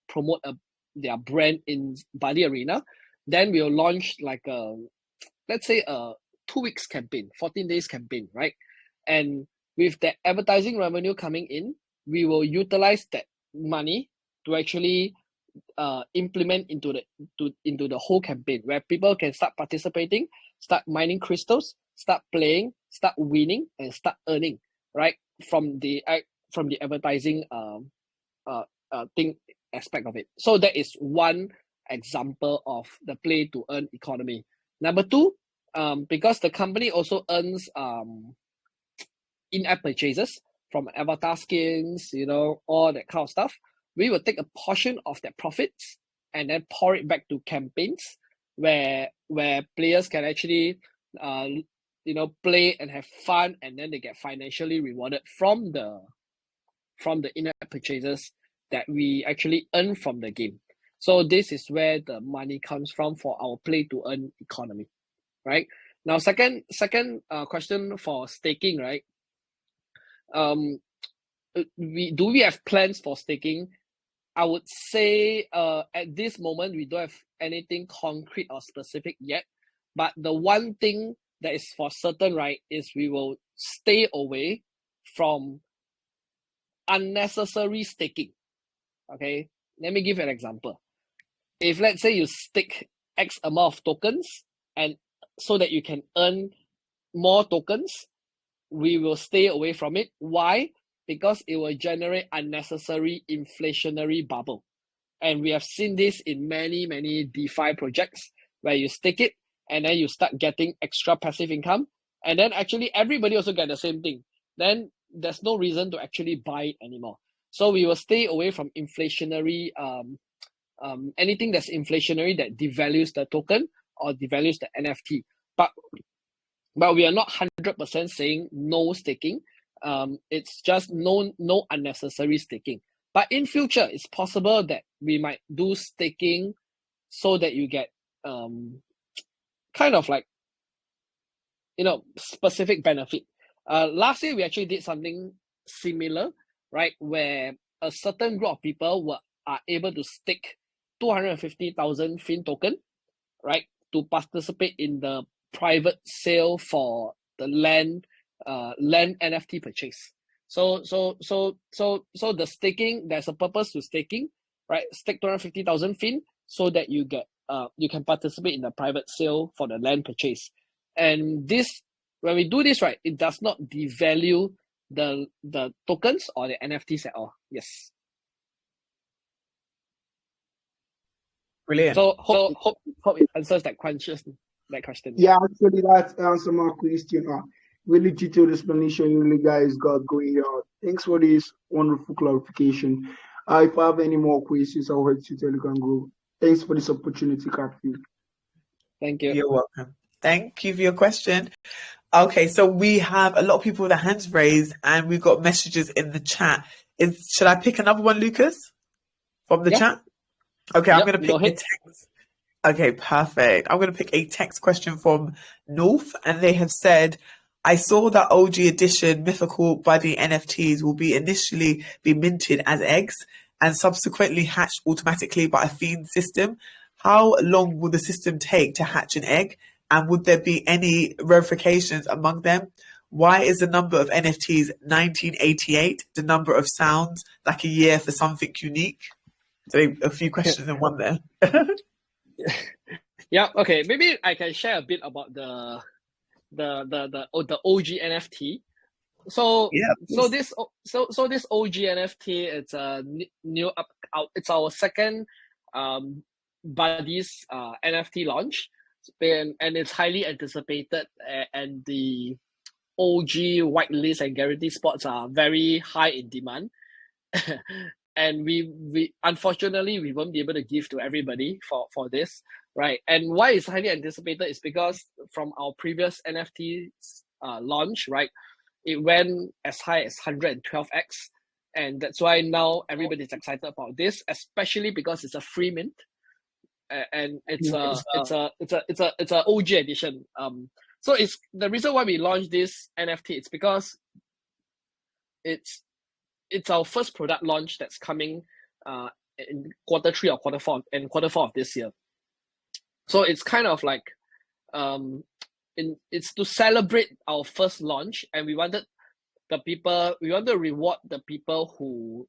promote their brand in Buddy Arena, then we'll launch like let's say a 2 weeks campaign, 14 days campaign, right? And with the advertising revenue coming in, we will utilize that money to actually implement into the whole campaign where people can start participating, start mining crystals, start playing, start winning, and start earning, right? From the advertising thing aspect of it. So that is one example of the play to earn economy. Number two, because the company also earns in-app purchases from avatar skins, all that kind of stuff, we will take a portion of that profits and then pour it back to campaigns where players can actually play and have fun, and then they get financially rewarded from the in-app purchases that we actually earn from the game. So this is where the money comes from for our play to earn economy, right? Now, second question for staking, right? We have plans for staking? I would say at this moment we don't have anything concrete or specific yet. But the one thing that is for certain, right, is we will stay away from unnecessary staking. Okay, let me give you an example. If let's say you stake X amount of tokens and so that you can earn more tokens, we will stay away from it. Why? Because it will generate unnecessary inflationary bubble. And we have seen this in many, many DeFi projects where you stake it and then you start getting extra passive income. And then actually everybody also get the same thing. Then there's no reason to actually buy it anymore. So we will stay away from inflationary, anything that's inflationary that devalues the token or devalues the NFT. But we are not 100% saying no staking. It's just no unnecessary staking. But in future, it's possible that we might do staking so that you get kind of like, specific benefit. Last year, we actually did something similar, right? Where a certain group of people are able to stake 250,000 Fin token, right? To participate in the private sale for the land NFT purchase. So the staking, there's a purpose to staking, right? Stake 250,000 Fin so that you can participate in the private sale for the land purchase. And this, when we do this, right, it does not devalue the tokens or the NFTs at all. Yes. Brilliant. So hope it answers that question. Yeah, actually, that answers my question. Really detailed explanation you really guys got going here. Thanks for this wonderful clarification. If I have any more questions, I'll head to Telegram group. Thanks for this opportunity, Captain. Thank you. You're welcome. Thank you for your question. Okay, so we have a lot of people with their hands raised and we've got messages in the chat. Should I pick another one, Lucas, from the chat? Okay, I'm going to pick a text. Okay, perfect. I'm going to pick a text question from North, and they have said, I saw that OG edition mythical buddy NFTs will initially be minted as eggs and subsequently hatched automatically by a Affyn system. How long will the system take to hatch an egg? And would there be any verifications among them? Why is the number of NFTs 1988 the number of sounds like a year for something unique? So a few questions in one there. Yeah. Okay. Maybe I can share a bit about the OG NFT. So this OG NFT, it's a new it's our second buddies NFT launch, and it's highly anticipated, and the OG whitelist and guarantee spots are very high in demand. And we unfortunately we won't be able to give to everybody for this, right? And why it's highly anticipated is because from our previous NFT launch, right, it went as high as 112x, and that's why now everybody's excited about this, especially because it's a free mint, and it's a OG edition. So it's the reason why we launched this NFT. It's because it's our first product launch that's coming in Q3 or Q4 of this year. So it's kind of like it's to celebrate our first launch, and we want to reward the people who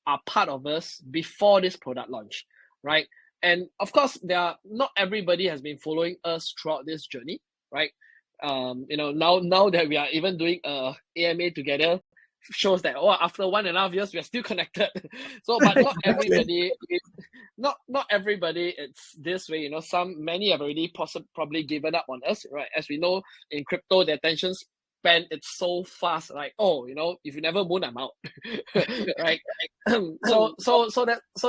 are part of us before this product launch, right? And of course, not everybody has been following us throughout this journey, right? Now that we are even doing a AMA together, shows that after 1.5 years we are still connected. So, but not everybody, not everybody it's this way. Many have already probably given up on us, right? As we know, in crypto, the attention span, it's so fast. Like, if you never moon, I'm out, right? So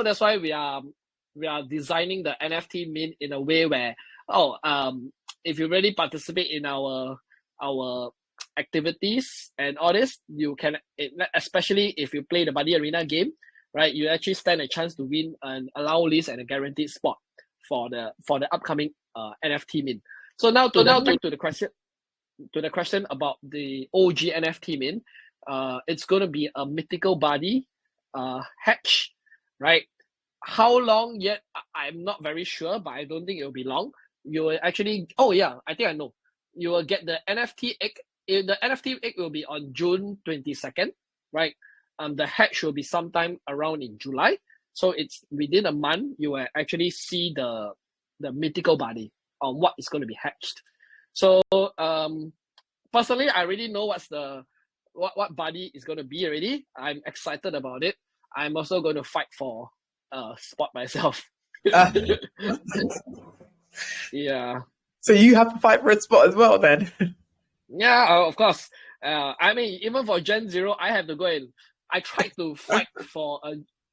that's why we are designing the NFT mint in a way where if you really participate in our activities and all this, you can, especially if you play the Buddy Arena game, right, you actually stand a chance to win an allow list and a guaranteed spot for the upcoming NFT mint. So now to the question about the OG NFT min, it's going to be a mythical body hatch, right? How long yet? I'm not very sure, but I don't think it will be long. You will actually, oh yeah, I think I know. You will get the NFT egg. The NFT egg will be on June 22nd, right? The hatch will be sometime around in July. So it's within a month, you will actually see the mythical body on what is going to be hatched. So personally, I already know what body is going to be already. I'm excited about it. I'm also going to fight for spot myself. Yeah. So you have to fight for a spot as well then? Yeah, of course. I mean, even for Gen Zero, I have to go and I tried to fight for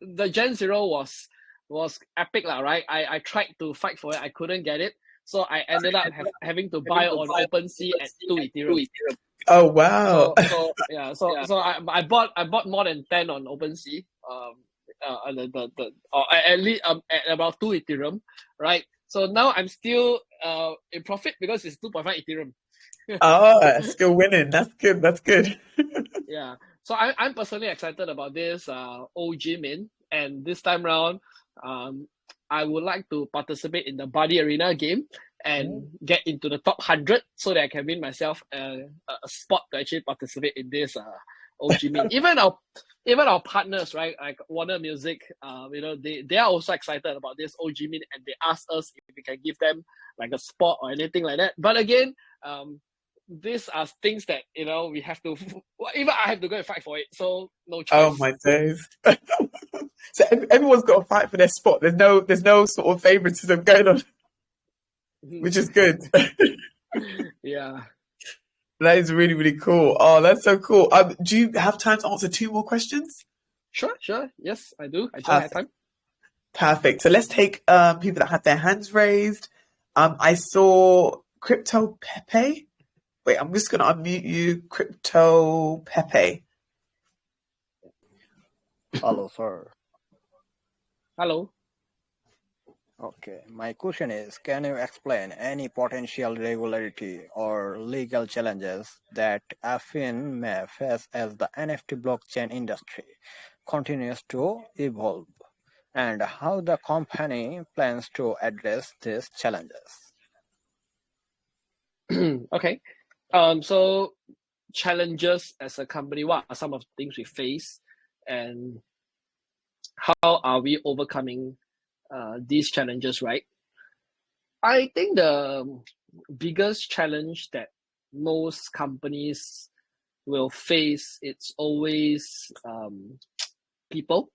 the Gen Zero was epic lah, right? I tried to fight for it, I couldn't get it, so I ended up having to buy on OpenSea at 2 Ethereum. Oh wow! So I bought more than 10 on OpenSea. At least at about 2 Ethereum, right? So now I'm still in profit because it's 2.5 Ethereum. Oh, still winning. That's good. That's good. Yeah. So I'm personally excited about this OG min, and this time round, I would like to participate in the Buddy Arena game and get into the top 100 so that I can win myself a spot to actually participate in this OG min. Even our partners, right, like Warner Music, they are also excited about this OG min, and they ask us if we can give them like a spot or anything like that. But again, these are things that we have to. Even I have to go and fight for it, so no choice. Oh my days! So everyone's got to fight for their spot. There's no sort of favoritism going on, which is good. Yeah, that is really, really cool. Oh, that's so cool. Do you have time to answer 2 more questions? Sure. Yes, I do. I do have time. Perfect. So let's take people that had their hands raised. I saw Crypto Pepe. Wait, I'm just going to unmute you, Crypto Pepe. Hello, sir. Hello. Okay, my question is, can you explain any potential regulatory or legal challenges that Affyn may face as the NFT blockchain industry continues to evolve, and how the company plans to address these challenges? Okay. So challenges as a company, what are some of the things we face, and how are we overcoming these challenges, right? I think the biggest challenge that most companies will face, it's always people,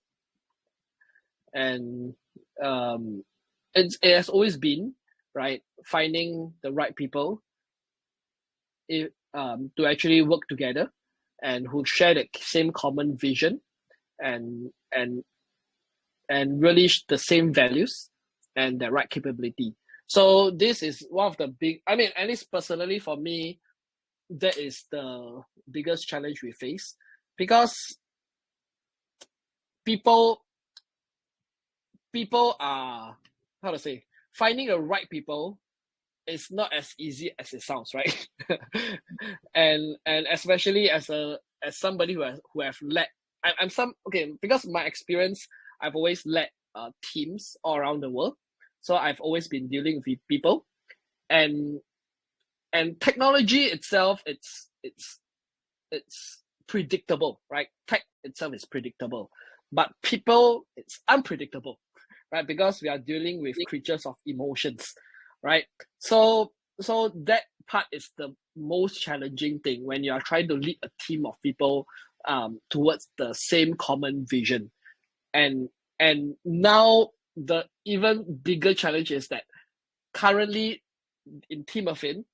and it has always been, right, finding the right people to actually work together and who share the same common vision and really the same values and the right capability. So this is one of the big, I mean, at least personally for me, that is the biggest challenge we face, because people are, how to say, finding the right people is not as easy as it sounds, right? and especially as somebody who have led, because my experience, I've always led teams all around the world, so I've always been dealing with people, and technology itself, it's predictable, right? Tech itself is predictable, but people, it's unpredictable, right? Because we are dealing with creatures of emotions, right? So that part is the most challenging thing when you are trying to lead a team of people towards the same common vision. And now the even bigger challenge is that currently in Team Affyn,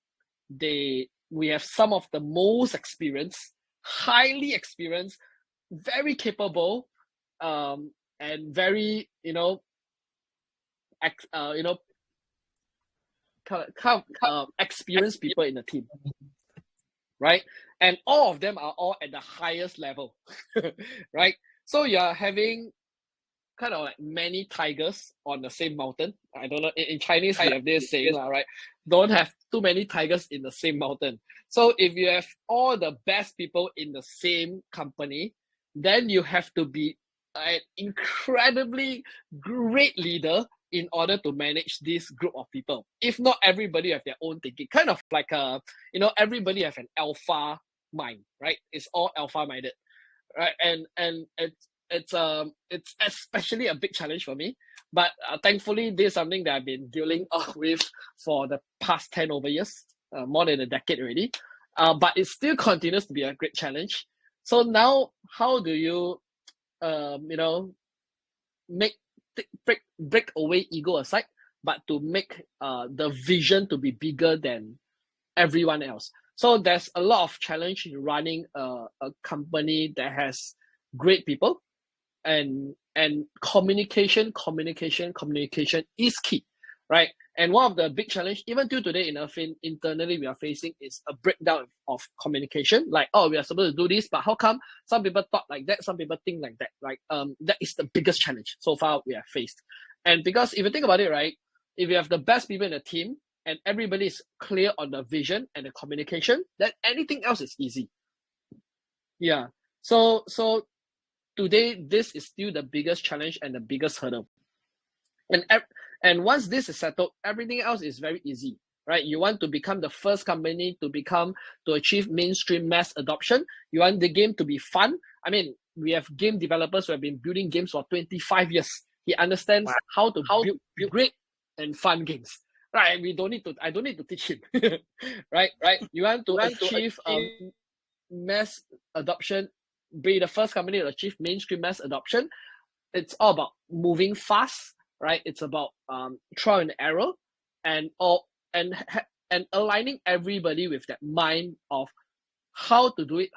we have some of the most experienced, highly experienced, very capable, and very experienced people in the team, right? And all of them are all at the highest level, right? So you're having kind of like many tigers on the same mountain. I don't know. In Chinese, we have this saying, right? Don't have too many tigers in the same mountain. So if you have all the best people in the same company, then you have to be an incredibly great leader in order to manage this group of people. If not, everybody have their own thinking. Kind of like everybody have an alpha mind, right? It's all alpha minded, right? And it's especially a big challenge for me. But thankfully, this is something that I've been dealing with for the past 10 over years, more than a decade already. But it still continues to be a great challenge. So now, how do you, break away ego aside, but to make the vision to be bigger than everyone else? So there's a lot of challenge in running a company that has great people, and communication is key, right? And one of the big challenge, even till today in Affyn, internally we are facing is a breakdown of communication. Like, oh, we are supposed to do this, but how come some people thought like that, some people think like that, right? That is the biggest challenge so far we have faced. And because if you think about it, right, if you have the best people in the team and everybody is clear on the vision and the communication, then anything else is easy. Yeah. So today, this is still the biggest challenge and the biggest hurdle. And once this is settled, everything else is very easy, right? You want to become the first company to achieve mainstream mass adoption. You want the game to be fun. I mean, we have game developers who have been building games for 25 years. He understands how to build great and fun games. Right? I don't need to teach him. Right? You want to achieve mass adoption, be the first company to achieve mainstream mass adoption. It's all about moving fast, right? It's about trial and error, and aligning everybody with that mind of how to do it.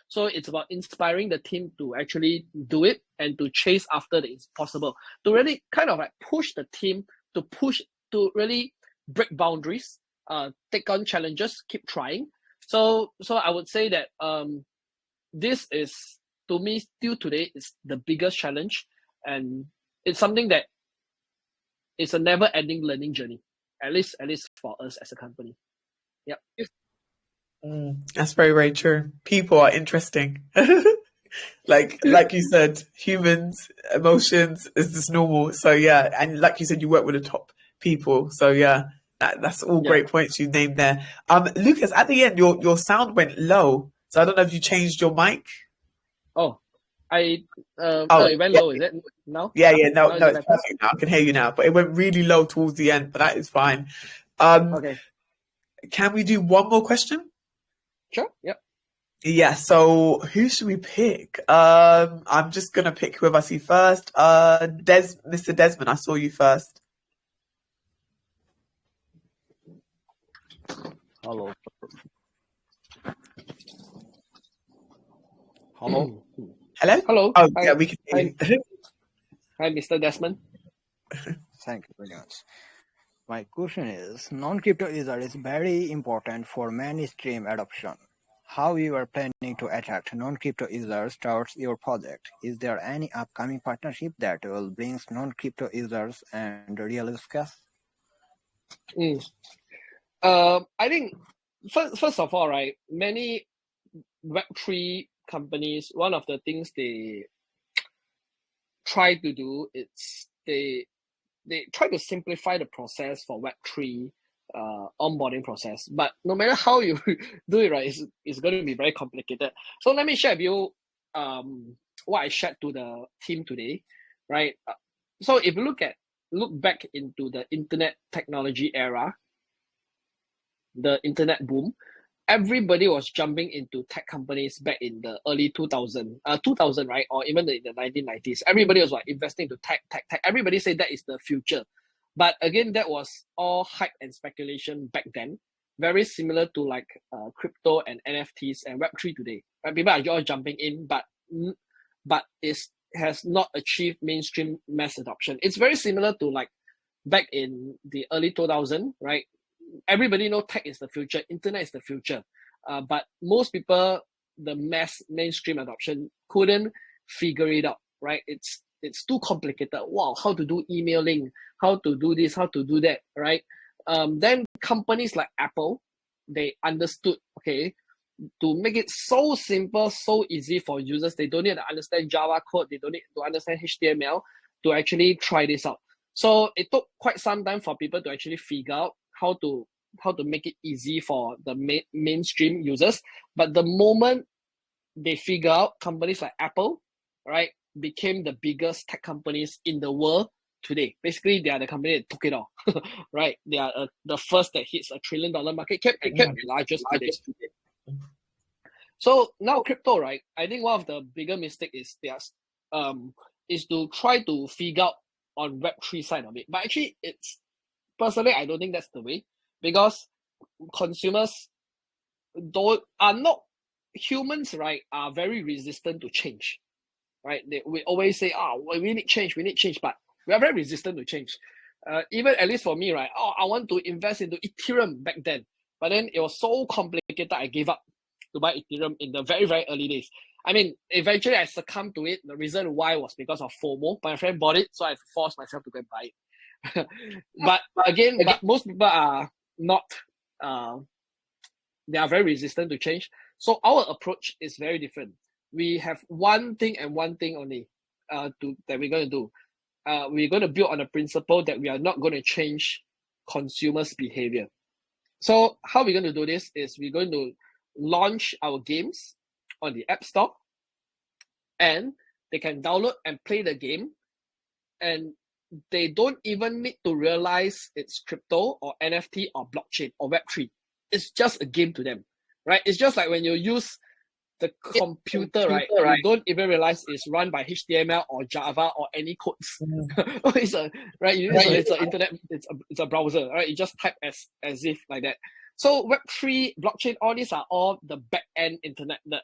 So it's about inspiring the team to actually do it and to chase after the impossible, to really kind of like push the team to really break boundaries, take on challenges, keep trying. So I would say that this is, to me, still today, is the biggest challenge, and it's something that is a never-ending learning journey. At least for us as a company. Yep. That's very, very true. People are interesting. like you said, humans, emotions is just normal. So yeah, and like you said, you work with the top people. So yeah, that's all great points you named there. Lucas, at the end, your sound went low. So I don't know if you changed your mic. Oh, it went low, is it now? Yeah, no, it's perfect now. I can hear you now, but it went really low towards the end, but that is fine. Okay. Can we do one more question? Sure. Yep. Yeah, so who should we pick? I'm just gonna pick whoever I see first. Mr. Desmond, I saw you first. Hello. Hello? Hello. Oh, Hi. yeah, we can hear you. Hi, Mr. Desmond. Thank you very much. My question is, non-crypto user is very important for mainstream adoption. How you are planning to attract non-crypto users towards your project? Is there any upcoming partnership that will bring non-crypto users and real use case? I think first of all, right, many Web3 companies, one of the things they try to do is they try to simplify the process for Web3 onboarding process. But no matter how you do it, right, it's going to be very complicated. So let me share with you what I shared to the team today, right? So if you look back into the internet technology era, the internet boom, everybody was jumping into tech companies back in the early 2000, right? Or even in the 1990s. Everybody was like investing into tech. Everybody said that is the future. But again, that was all hype and speculation back then. Very similar to like crypto and NFTs and Web3 today. Right? People are all jumping in, but it has not achieved mainstream mass adoption. It's very similar to like back in the early 2000, right? Everybody know tech is the future, internet is the future. But most people, the mainstream adoption couldn't figure it out, right? It's too complicated. Wow, how to do emailing, how to do this, how to do that, right? Then companies like Apple, they understood, okay, to make it so simple, so easy for users. They don't need to understand Java code. They don't need to understand HTML to actually try this out. So it took quite some time for people to actually figure out how to make it easy for the mainstream users. But the moment they figure out, companies like Apple, right, became the biggest tech companies in the world today. Basically, they are the company that took it all, right? They are the first that hits $1 trillion market cap and the largest today. So now crypto, right? I think one of the bigger mistake is is to try to figure out on Web3 side of it. But actually, personally, I don't think that's the way, because consumers are not humans, right? Are very resistant to change, right? We always say, we need change, but we are very resistant to change. Even at least for me, right? I want to invest into Ethereum back then, but then it was so complicated, I gave up to buy Ethereum in the very, very early days. I mean, eventually I succumbed to it. The reason why was because of FOMO. My friend bought it, so I forced myself to go and buy it. but again, most people are not. They are very resistant to change. So our approach is very different. We have one thing and one thing only that we're going to do. We're going to build on the principle that we are not going to change consumers' behavior. So how we're going to do this is we're going to launch our games on the App Store, and they can download and play the game, and they don't even need to realize it's crypto or NFT or blockchain or Web3. It's just a game to them, right? It's just like when you use the computer, right? You don't even realize it's run by HTML or Java or any codes. It's a internet, it's a browser, right? You just type as if like that. So Web3, blockchain, all these are all the back end internet, the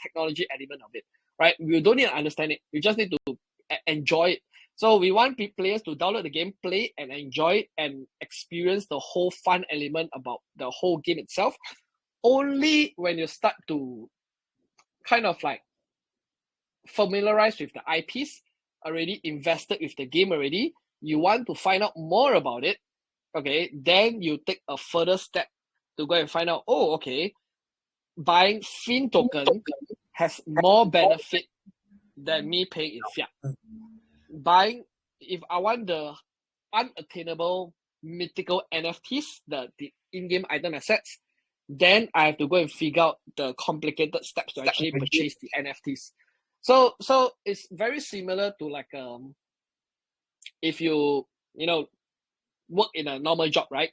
technology element of it, right? We don't need to understand it. We just need to enjoy it. So we want players to download the game, play and enjoy it, and experience the whole fun element about the whole game itself. Only when you start to kind of like familiarize with the IPs, already invested with the game already, you want to find out more about it, okay, then you take a further step to go and find out, buying Fin token has more benefit than me paying in fiat. If I want the unattainable mythical NFTs, the in-game item assets, then I have to go and figure out the complicated steps to actually purchase the NFTs. So it's very similar to like if you work in a normal job, right?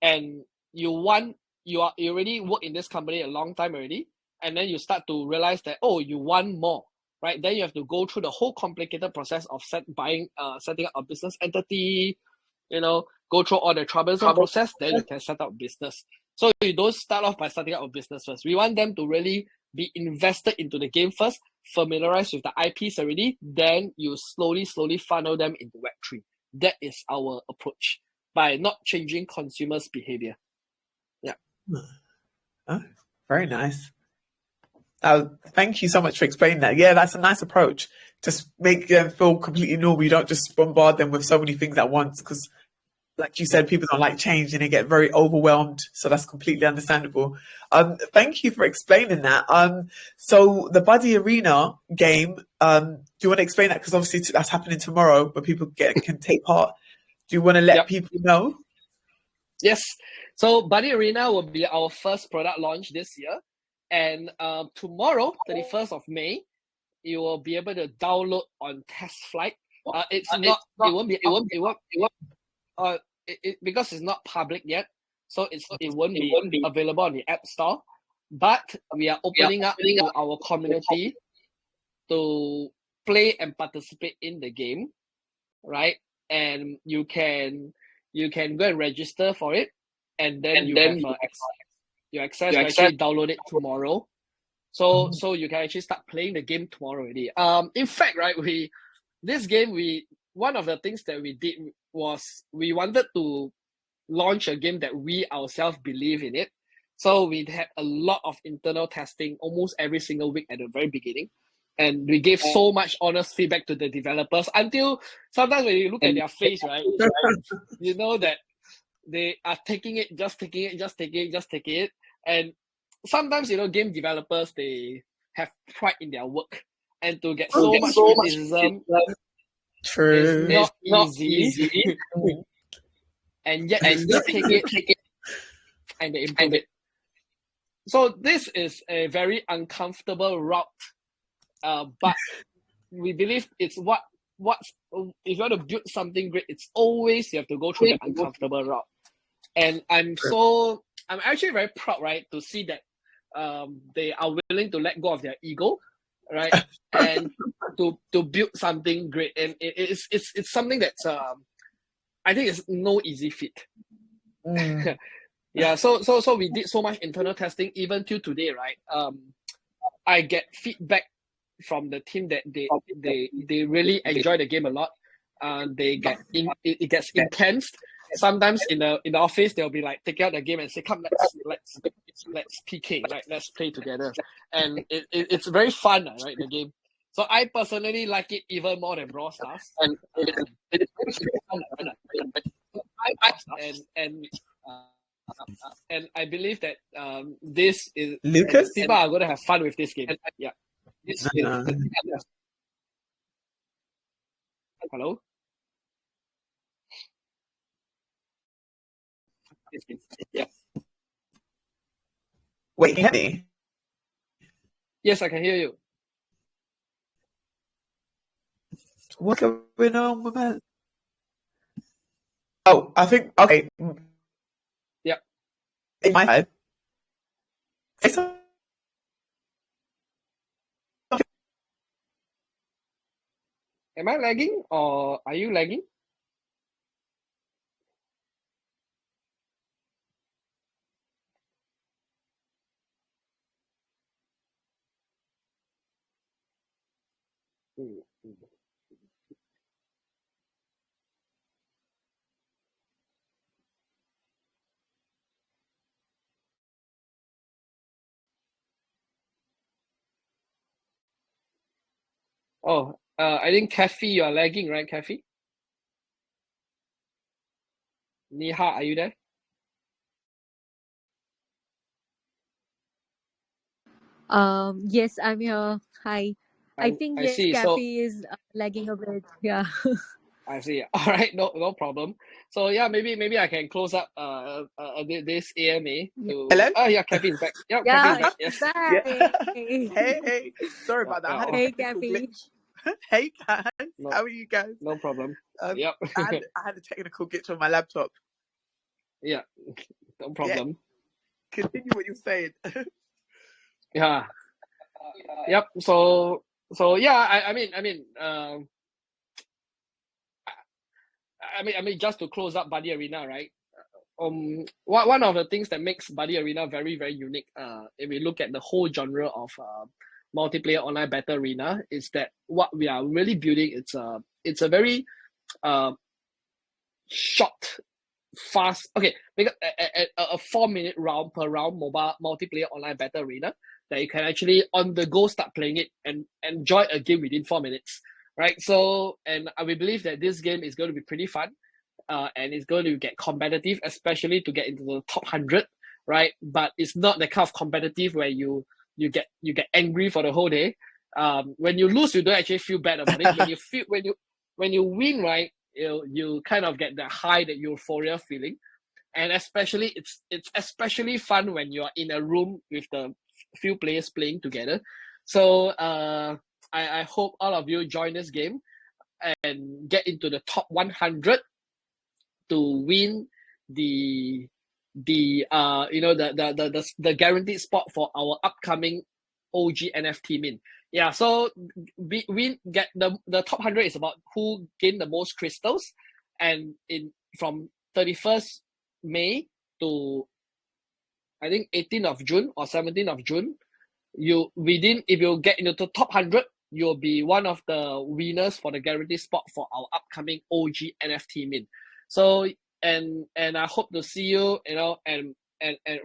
And you already work in this company a long time already, and then you start to realize that you want more, right? Then you have to go through the whole complicated process of setting up a business entity, go through all the troublesome process, then you can set up business. So you don't start off by starting up a business first. We want them to really be invested into the game first, familiarize with the IPs already, then you slowly funnel them into Web3. That is our approach, by not changing consumers' behavior. Yeah. Oh, very nice. Thank you so much for explaining that. Yeah, that's a nice approach. Just make them feel completely normal. You don't just bombard them with so many things at once, because like you said, people don't like change and they get very overwhelmed. So that's completely understandable. Thank you for explaining that. So the Buddy Arena game, do you want to explain that? Because obviously that's happening tomorrow, where people can take part. Do you want to let people know? Yes. So Buddy Arena will be our first product launch this year. And tomorrow, 31st of May, you will be able to download on test flight. Because it's not public yet, so it won't be available on the App Store. But we are opening up to our community to play and participate in the game, right? And you can go and register for it, and then you have access to actually download it tomorrow. So you can actually start playing the game tomorrow already. In fact, right, one of the things that we did was we wanted to launch a game that we ourselves believe in it. So we had a lot of internal testing almost every single week at the very beginning. And we gave so much honest feedback to the developers until sometimes when you look at their face, right, you know that they are taking it, just taking it. And sometimes, game developers, they have pride in their work. And to get so much criticism is not easy. And yet they still take it and they improve it. So this is a very uncomfortable route. But we believe it's what's if you want to build something great, it's always you have to go through the uncomfortable route. And I'm actually very proud, right, to see that they are willing to let go of their ego, right, and to build something great. And it's something that's I think it's no easy feat. Yeah, so we did so much internal testing even till today, right? I get feedback from the team that they really enjoy the game a lot. It gets intense. Sometimes in the office they'll be like take out the game and say, "Come, let's PK, right? Let's play together." And it's very fun, right? The game. So I personally like it even more than Brawl Stars. And I believe that this is Lucas? people are going to have fun with this game. Yeah. Hello? Yeah. Wait, can you hear me? Yes, I can hear you. What's going on with that? Oh, I think, okay. Yeah. In my head. Am I lagging or are you lagging? Oh, I think Kathy, you are lagging, right, Kathy? Niha, are you there? Yes, I'm here. Hi. I think I yes, see. So Cafe is lagging a bit. Yeah. I see. All right, no problem. So yeah, maybe I can close up this AMA to. Hello? Oh yeah, Kathy is back. Yeah, Kathy is Yeah, back. he's Yes. back. Hey. Sorry about that. I had a Hey, technical Cafe. glitch. Hey guys, No, how are you guys? no problem. Yep. I had a technical glitch on my laptop. Yeah, no problem. Continue what you're saying. Yeah. Yep. So yeah, I mean, just to close up Buddy Arena, right? One of the things that makes Buddy Arena very, very unique, if we look at the whole genre of multiplayer online battle arena, is that what we are really building. It's a very short, fast. Okay, because a 4-minute round per round mobile multiplayer online battle arena that you can actually on the go start playing it and enjoy a game within 4 minutes, right? So, and we believe that this game is going to be pretty fun. And it's going to get competitive, especially to get into the top 100, right? But it's not the kind of competitive where you get angry for the whole day. When you lose, you don't actually feel bad about it. When you win, right, you kind of get that high, that euphoria feeling. And especially it's especially fun when you're in a room with the few players playing together. So I hope all of you join this game and get into the top 100 to win the the guaranteed spot for our upcoming OG NFT mint. Yeah, so we get the top 100 is about who gain the most crystals, and from 31st May to I think 18th of June or 17th of June, if you get into the top 100, you'll be one of the winners for the guaranteed spot for our upcoming OG NFT mint. So and I hope to see you, and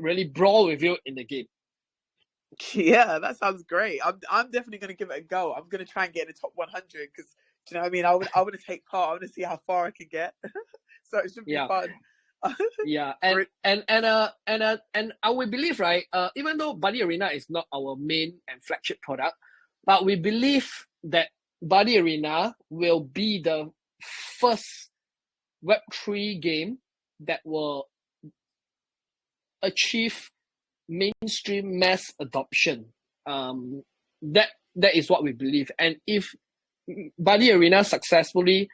really brawl with you in the game. Yeah, that sounds great. I'm definitely going to give it a go. I'm going to try and get in the top 100 because, do you know what I mean? I want to take part. I want to see how far I can get. So it should be Yeah. fun. Yeah, For and I will believe, right? Even though Buddy Arena is not our main and flagship product, but we believe that Buddy Arena will be the first Web3 game that will achieve mainstream mass adoption. That is what we believe, and if Buddy Arena successfully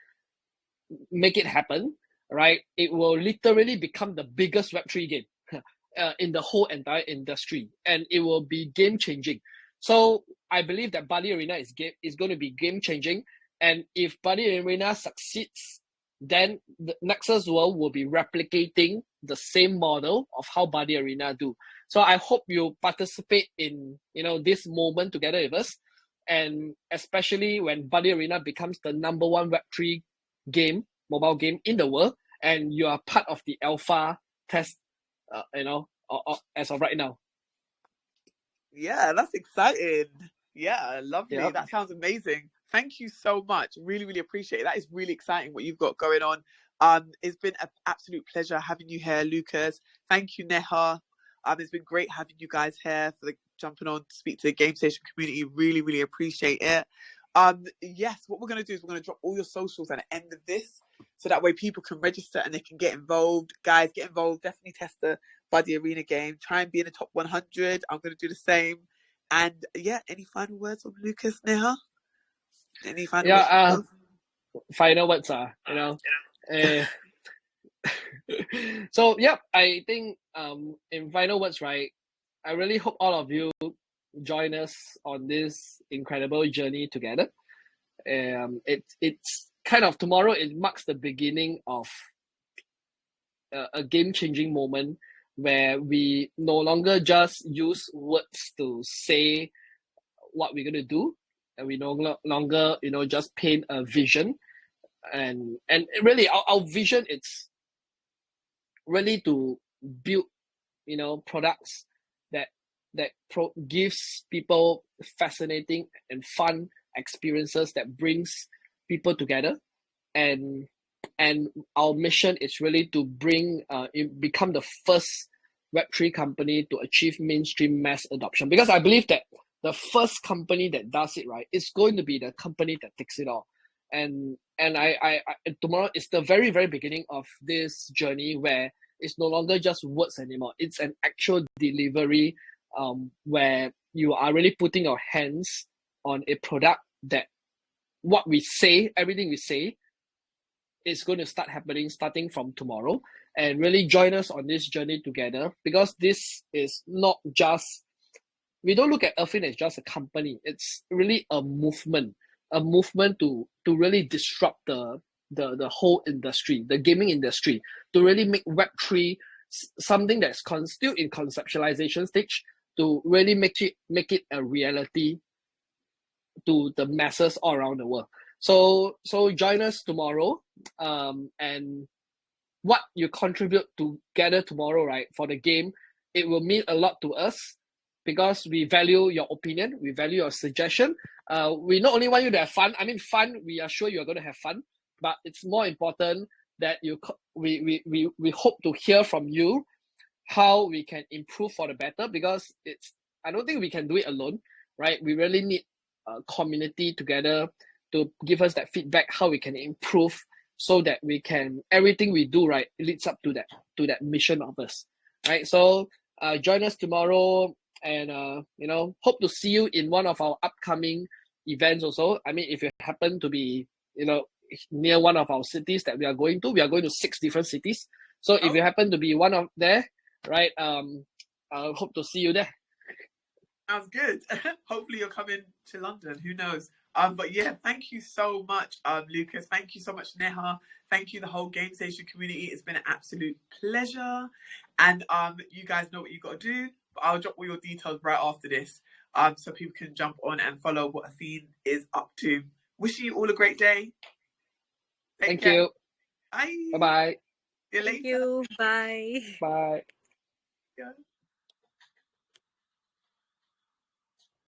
make it happen, right, it will literally become the biggest Web3 game in the whole entire industry, and it will be game changing. So I believe that Buddy Arena is going to be game changing, and if Buddy Arena succeeds, then the Nexus World will be replicating the same model of how Buddy Arena do. So I hope you participate in this moment together with us, and especially when Buddy Arena becomes the #1 Web3 game, mobile game in the world, and you are part of the alpha test, as of right now. Yeah, that's exciting. Yeah, lovely. Yep. That sounds amazing. Thank you so much. Really, really appreciate it. That is really exciting what you've got going on. It's been an absolute pleasure having you here, Lucas. Thank you, Neha. It's been great having you guys here for jumping on to speak to the GameStation community. Really, really appreciate it. Yes, what we're going to do is we're going to drop all your socials at the end of this, so that way people can register and they can get involved. Guys, get involved. Definitely test the Buddy Arena game. Try and be in the top 100. I'm going to do the same. And yeah, any final words from Lucas, Neha? Any final words from both? Final words are, so yeah, I think in final words, right, I really hope all of you join us on this incredible journey together. It's kind of tomorrow. It marks the beginning of a game-changing moment where we no longer just use words to say what we're gonna do, and we no longer just paint a vision, and really our vision, it's really to build products that gives people fascinating and fun experiences that brings people together, and our mission is really to become the first Web3 company to achieve mainstream mass adoption, because I believe that the first company that does it right is going to be the company that takes it all. And I tomorrow is the very, very beginning of this journey where it's no longer just words anymore. It's an actual delivery, where you are really putting your hands on a product that what we say, everything we say, is going to start happening starting from tomorrow. And really join us on this journey together, because this is not just, we don't look at Affyn as just a company. It's really a movement to really disrupt the whole industry, the gaming industry, to really make Web3 something that's still in conceptualization stage, to really make it a reality to the masses all around the world. So join us tomorrow, and what you contribute together tomorrow, right, for the game, it will mean a lot to us, because we value your opinion, we value your suggestion. We not only want you to have fun. I mean, fun, we are sure you're going to have fun, but it's more important that we hope to hear from you how we can improve for the better, because I don't think we can do it alone, right? We really need a community together to give us that feedback, how we can improve, so that we can, everything we do, right, it leads up to that mission of us, right? So join us tomorrow, and hope to see you in one of our upcoming events also. I mean, if you happen to be near one of our cities that we are going to 6 different cities. So if you happen to be one of there, right, I hope to see you there. Sounds good. Hopefully you're coming to London. Who knows? But yeah, thank you so much, Lucas. Thank you so much, Neha. Thank you, the whole GameStation community. It's been an absolute pleasure. And you guys know what you got to do. But I'll drop all your details right after this, so people can jump on and follow what Affyn is up to. Wishing you all a great day. Thank you. Bye. Bye-bye. See you later. Thank you. Bye. Bye. Yeah.